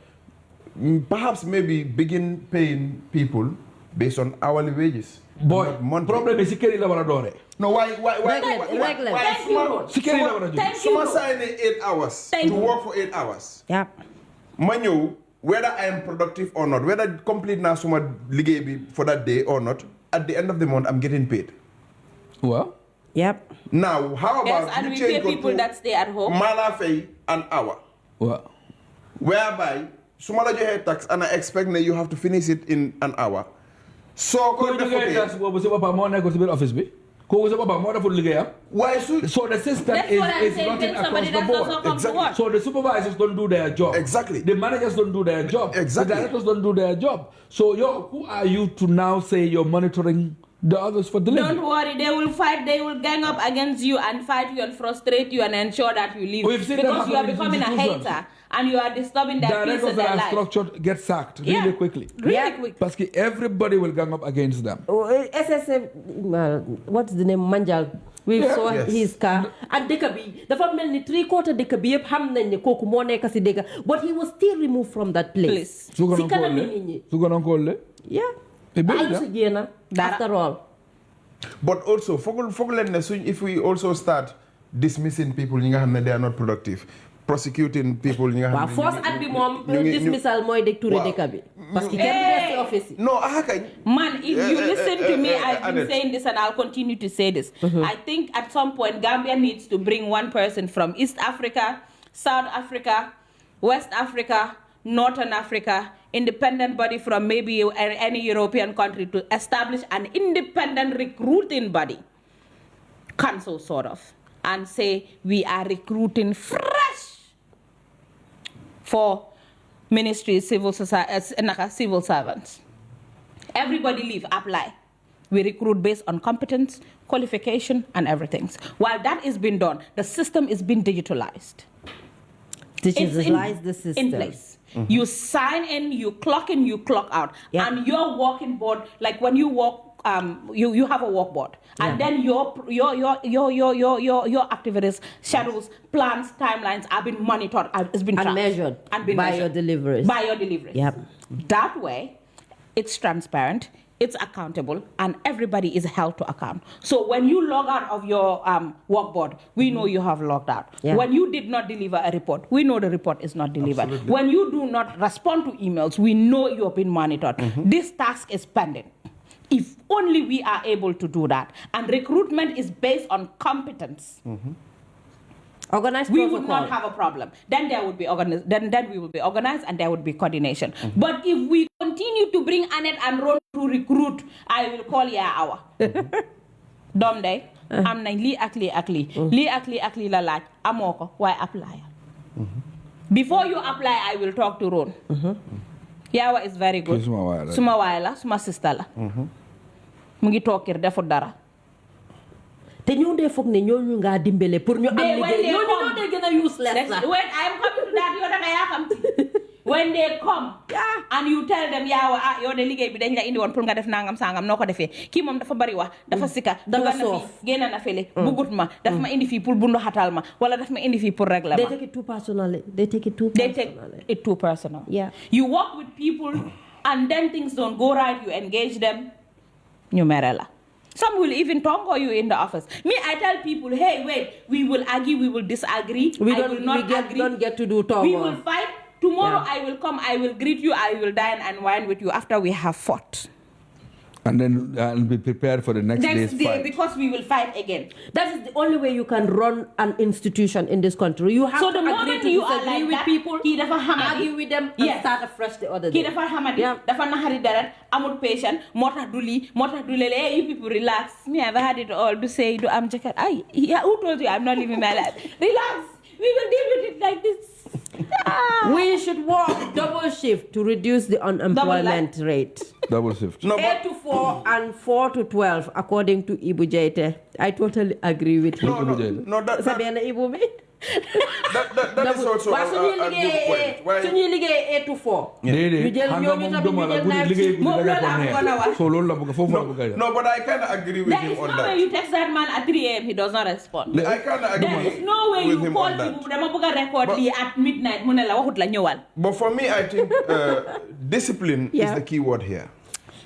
Perhaps maybe begin paying people based on hourly wages. Boy, not monthly. problème bi si kër yi la war a dooree. No, why? Regular. Thank you. Si kër yi la war a jógee. Thank Someone you. sign 8 hours Thank to you. work for 8 hours. Yep. Manu, whether I am productive or not, whether complete na suma liggéey bi for that day or not, at the end of the month, I'm getting paid. Well, Yep. Now, how Yes, about and you we change pay it people to that stay at home. Mala fay an hour, well. whereby suma la joxe tax and I expect that you have to finish it in an hour. So Ku ko def liggéey tax boobu si boppam moo nekk si biir office bi. Kooku si boppam moo deful liggéeyam. why should So the system That's is what I'm saying. rotten Then somebody across the that does not board. come Exactly. to work. So the supervisors don't do their job. Exactly. The managers don't do their job. Exactly. The directors don't do their job. So who are you to now say you're monitoring the others for delivery. Don't worry, they will fight, they will gang up against you and fight you and frustrate you and ensure that you leave. We've seen that Because you are happen in becoming a institutions. hater and you are disturbing their peace Directors and that their are life. structured get sacked really Yeah. quickly. Really quick. Because everybody will gang up against them. SSF, what's the name? Manjal. We saw Yes. his car. And Dekabi, the family 3/4 Dekabi, Hamden, Koku Mone Kasidega, but he was still removed from that place. Please. So gonna Sikana call Minini. it. So gonna call it. Yeah. Eh, baby, Also, Gena, after all. But also, if we also start dismissing people, they are not productive. Prosecuting people, Well, first at the mom, dismissal moy de tour de Dekabi. Parce que Hey. office. No, Man, if you listen to me, I've been Annette. saying this and I'll continue to say this. I think at some point, Gambia needs to bring one person from East Africa, South Africa, West Africa, Northern Africa, independent body from maybe any European country to establish an independent recruiting body, council sort of, and say we are recruiting fresh for ministries, civil society, civil servants. Everybody leave, apply. We recruit based on competence, qualification, and everything. While that is being done, the system is being digitalized. Digitalize the system. In place. You sign in, you clock out. Yeah. And your working board, like when you work, you have a work board. And then your activities, schedules, plans, timelines are being monitored, it's been And tracked. measured And been by measured. your deliveries. By your deliveries. Yep. That way, it's transparent, it's accountable, and everybody is held to account. So when you log out of your work board, we know you have logged out. Yeah. When you did not deliver a report, we know the report is not delivered. Absolutely. When you do not respond to emails, we know you have been monitored. This task is pending. If only we are able to do that. And recruitment is based on competence. Organized We protocol. would not have a problem. Then there would be then we will be organized and there would be coordination. But if we continue to bring Annette and Ron to recruit, I will call ya hour. Dom day, am na li ak li la laaj amoko why apply. Before you apply, I will talk to Ron. Yawa is very good. Suma waay la, suma sister la. Mu ngi toog kër defut dara. te ñoo dee foog ne ñooñu ngaa dimbale pour ñu am liggéey ñooñu ñoo dee gën a useless la. When I'm coming to that, yow da nga yaakamti. When they come and you tell them yaa yow de liggéey bi dañ la indi woon pour nga def nangam sangam noo ko defee kii moom dafa bari wax dafa sika dafa dugal na soof fi génn na fële bugut ma daf ma indi fii pour bundu xatal ma wala daf ma indi fii pour régler they ma. take it too personally. They take it too personal. Yeah. You work with people and then things don't go right, you engage them, ñu mere la. Some will even tongo you in the office. Me, I tell people, hey, wait, we will argue, we will disagree. We I will not agree. don't get to do tongo. We will fight. Tomorrow I will come, I will greet you, I will dine and wine with you after we have fought. And then be prepared for the next day's fight. Because we will fight again. That is the only way you can run an institution in this country. You have So to the agree moment to you are disagree like with that, people, kii dafa hamadi. argue with them, and Yes. start afresh the other Kii day. dafa hamadi, Yeah. dafa nahari deret, amul patient, mota du li, mota du lele. Hey, you people relax. Me, I've had it all. Do say, do I'm jacket. Yeah, who told you I'm not living my life? Relax. We will deal with it like this. We should work double shift to reduce the unemployment rate. Double shift. No, 8 to 4 and 4 to 12, according to Ibu Jaite. I totally agree with him. no, that Sabiana Ibu me? is also a good point. Suñuy liggéey 8 to 4. déedéet jël xam nga ñooñu moom tamit duma ñu la jël bu night liggéey shift. bi Moom daga la ko laa bëggoon a wax. neex so loolu la bëgg foofu la bëgg a No, but I kind of agree with There him is on no that. way you text that man at 3 a.m. He does not respond. I kind of There is agree no way with you him call on that. people dama bëgg a record But- lii at midnight mu ne la waxut la ñëwal. But for me, I think discipline is Yeah. the key word here.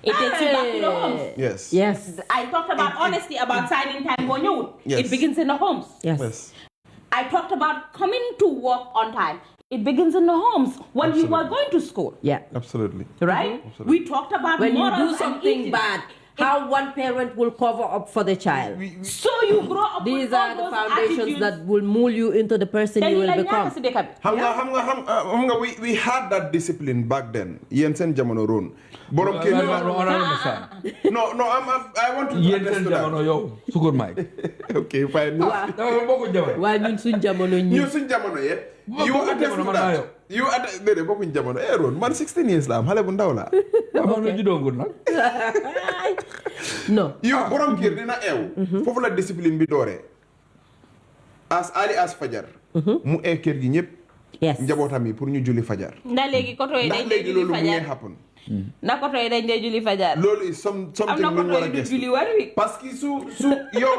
It takes you back to the homes. Yes. Yes. I talked about honesty, about signing time boo ñëwut. Yes. It begins in the homes. Yes. Yes. I talked about coming to work on time. It begins in the homes when you were going to school, Yeah. Absolutely. right? We talked about When you morals do and something eating. bad, how one parent will cover up for the child. So you grow up These with all are the those foundations attitudes. that will mold you into the person you will become. We had that discipline back then. Yensen Jamono Ron. Borom Kenya. No, I want to yéen attest seen to jamono that. yow sukkur Mike Okay, fine. dama bokku jamono Waaye ñun suñ jamono ñi. You suñ jamono yet. Bokkuñ You attest jamono, to man naa yow. that. You attest. Bokkuñ jamono. Ron, man 16 years la am. Xale bu ndaw la. amoon na judoogul nag. No. yow borom kër dina eew. foofu la discipline bi dooree. as early as fajar. mu ee kër gi ñëpp. Yes. njabootam yi pour ñu julli fajar. ndax léegi koto yi dañ ndax dee léegi julli loolu mu ngi fajar happen. ndax koto yi dañ dee julli fajar. loolu is something am na lu ñu koto war a yi du gëstu. julli one week. parce que su yow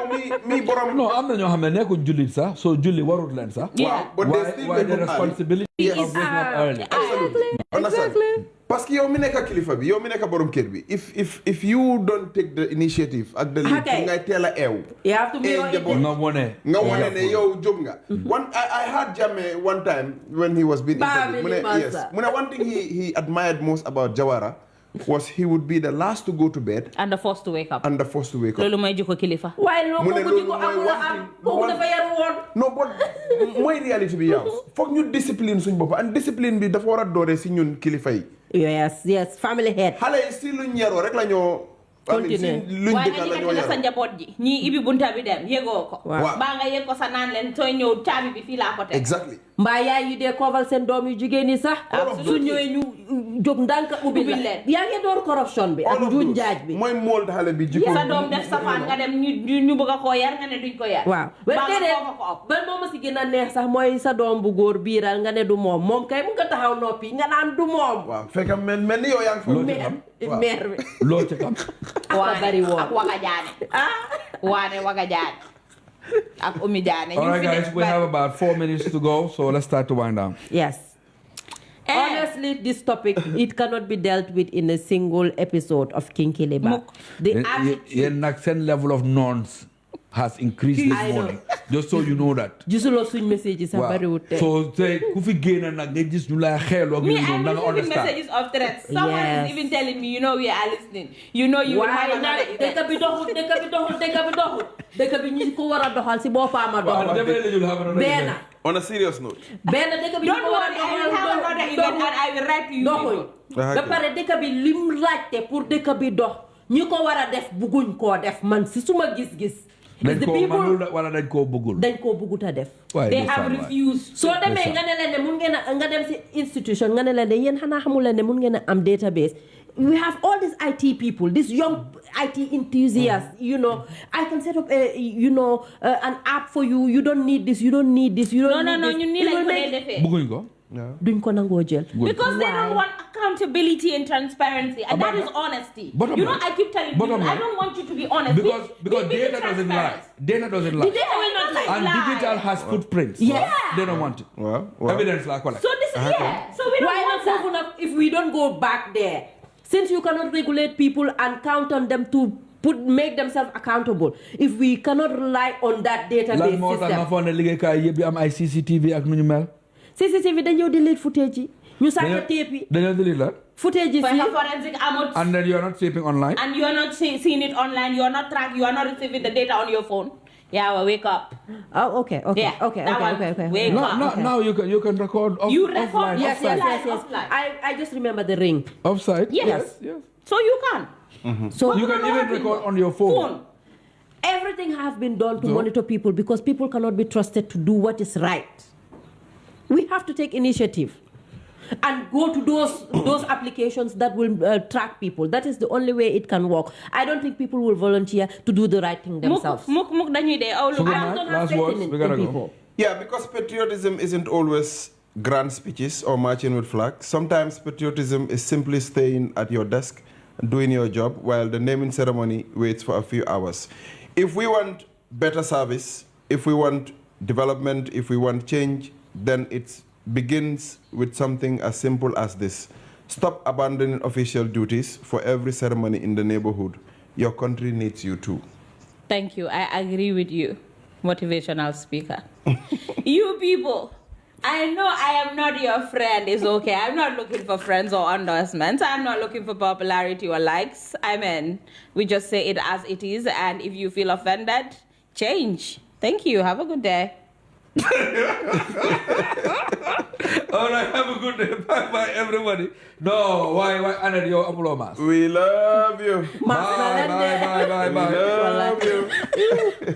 mi borom. non am na ñoo xam ne nekkul jullit sax soo julli warut leen sax. waaw but they still why wake the up early. responsibility Yes. of waking up early. Exactly. Parce que yow mi nekk kilifa bi yow mi nekk borom kër bi if you don't take the initiative ak the lead Okay. ngay teel a eew. You have to be your njaboot. nga wone. nga wane ne yow jóg nga. I heard Jammeh one time when he was being interviewed. mu ne yes mu ne one thing he admired most about Jawara was he would be the last to go to bed and the first to wake up. and the first to wake up. loolu mooy jikko kilifa. waaye mu ne loolu loolu ko mooy amul one am thing- kooku one- dafa yaru woon. non bon mooy réalité bi yow foog ñu discipline suñ bopp and discipline bi dafa war a dooree si ñun kilifa yi. yes family head. xale yi si luñ yaroo rek la ñoo. Continue. luñ waaye dëkka nag la ñu ñoo nekk sa yaroo. njaboot ji ñii ibi bunta bi dem yëgoo ko. Waaw. baa nga yëg ko sa naan leen sooy ñëw caabi bi fii laa ko teg. exactly. mbaa yaay yi dee koofal seen doom yu jigéen ñi sax. su ñëwee ñu jóg ndànk ubbi Ubbi la leen. yaa ngi door corruption bi ak all of njuuj those njaaj bi. mooy mold xale bi jikko. sa doom def safaan nga dem ñu bëgg a koo yar nga ne duñ ko yar. waaw baa nga déedéet koo ko ëpp. ban moo ma si gën a neex sax mooy sa doom bu góor biiral nga ne du moom kay mu nga taxaw noppi nga naan du moom. waaw fekk mel ni yow yaa ngi fa. waaw. meer bi. loo ci xam. ak bari woon. ak waga jaane. waane waga jaane. ak umi jaane. All right, guys, we have about 4 minutes to go, so let's start to wind down. Yes. Honestly, this topic, it cannot be dealt with in a single episode of King Kiliba. The attitude, Yen nag seen level of nonce has increased I this know. morning. Just so you know that. gisuloo suñ messages sax bariwut te. So say ku fi génn nag nga gis ñu lay xeeloo ak Me, ñu I'm da nga receiving understand. messages of threats. Someone Yes. is even telling me, you know, we are listening. You know, you will have waaye another nag event. dëkk bi doxul. dëkk bi ñu ko war a doxal si boppaama Waaw, doxal. definitely you'll have another benn event. On a serious note. benn dëkk bi ñu Don't ko war a worry, I will have another event and I will write to you doxul. people. Ah, ba ok. pare dëkk bi lim laajte pour dëkk bi dox ñi ko war a def bugguñ koo def man si suma gis-gis. dañ The koo people- mënul wala dañ koo bëggul. dañ koo buggut a def. Waaye They ndeysaan have waay. refused. soo demee nga ne leen ne mun ngeen a nga dem si institution nga ne leen ne yéen xanaa xamul leen ne mun ngeen a am database. We have all these IT people, these young IT enthusiasts, you know. I can set up an app for you. You don't need this, you don't need this, you don't No, need this. you need It will like make- defee. bëgguñ ko. duñ ko nangoo jël. Because they Why? don't want accountability and transparency, and that is honesty. Bottom You know, line. I keep telling Bottom people, I lie. don't want you to be honest. Because Be data doesn't lie. transparent. Data doesn't The lie. data will not lie. And digital has footprints. Yeah. They don't want it. Wow. Evidence la collect. So this is, yeah. So we don't Why want not that. if we don't go back there? Since you cannot regulate people and count on them to make themselves accountable, if we cannot rely on that database lan moo tax nga system. foog ne liggéeykaay yëpp yi am ay CCTV ak nu ñu mel. CCTV dañoo delete footage yi. ñu sàcc tape yi. dañoo delete la. Footage yi For si. a forensic amount, And then you're not sleeping online. and you're not seeing it online, you're not tracking, you are not receiving the data on your phone. Yeah, well, wake up. Oh, okay. Yeah, that one. Wake No, up. no, Okay. now you can record off, You record offline. Yes, offline. yes. Offline. I just remember the ring. Offsite. Yes. Yes. So you can. So You can even record on your phone. everything has been done to So- monitor people because people cannot be trusted to do what is right. We have to take initiative and go to those applications that will track people. That is the only way it can work. I don't think people will volunteer to do the right thing themselves. Muk dañuy dee. Oh, So look. good I night. don't have Last faith words. in We gotta go. people. Yeah, because patriotism isn't always grand speeches or marching with flags. Sometimes patriotism is simply staying at your desk, doing your job, while the naming ceremony waits for a few hours. If we want better service, if we want development, if we want change, then it begins with something as simple as this. Stop abandoning official duties for every ceremony in the neighborhood. Your country needs you too. Thank you. I agree with you, motivational speaker. You people, I know I am not your friend. It's okay. I'm not looking for friends or endorsements. I'm not looking for popularity or likes. I mean, we just say it as it is. And if you feel offended, change. Thank you. Have a good day. All right, have a good day. Bye, everybody. No, why, Anna, you're a mask. We love you. Bye. We love you.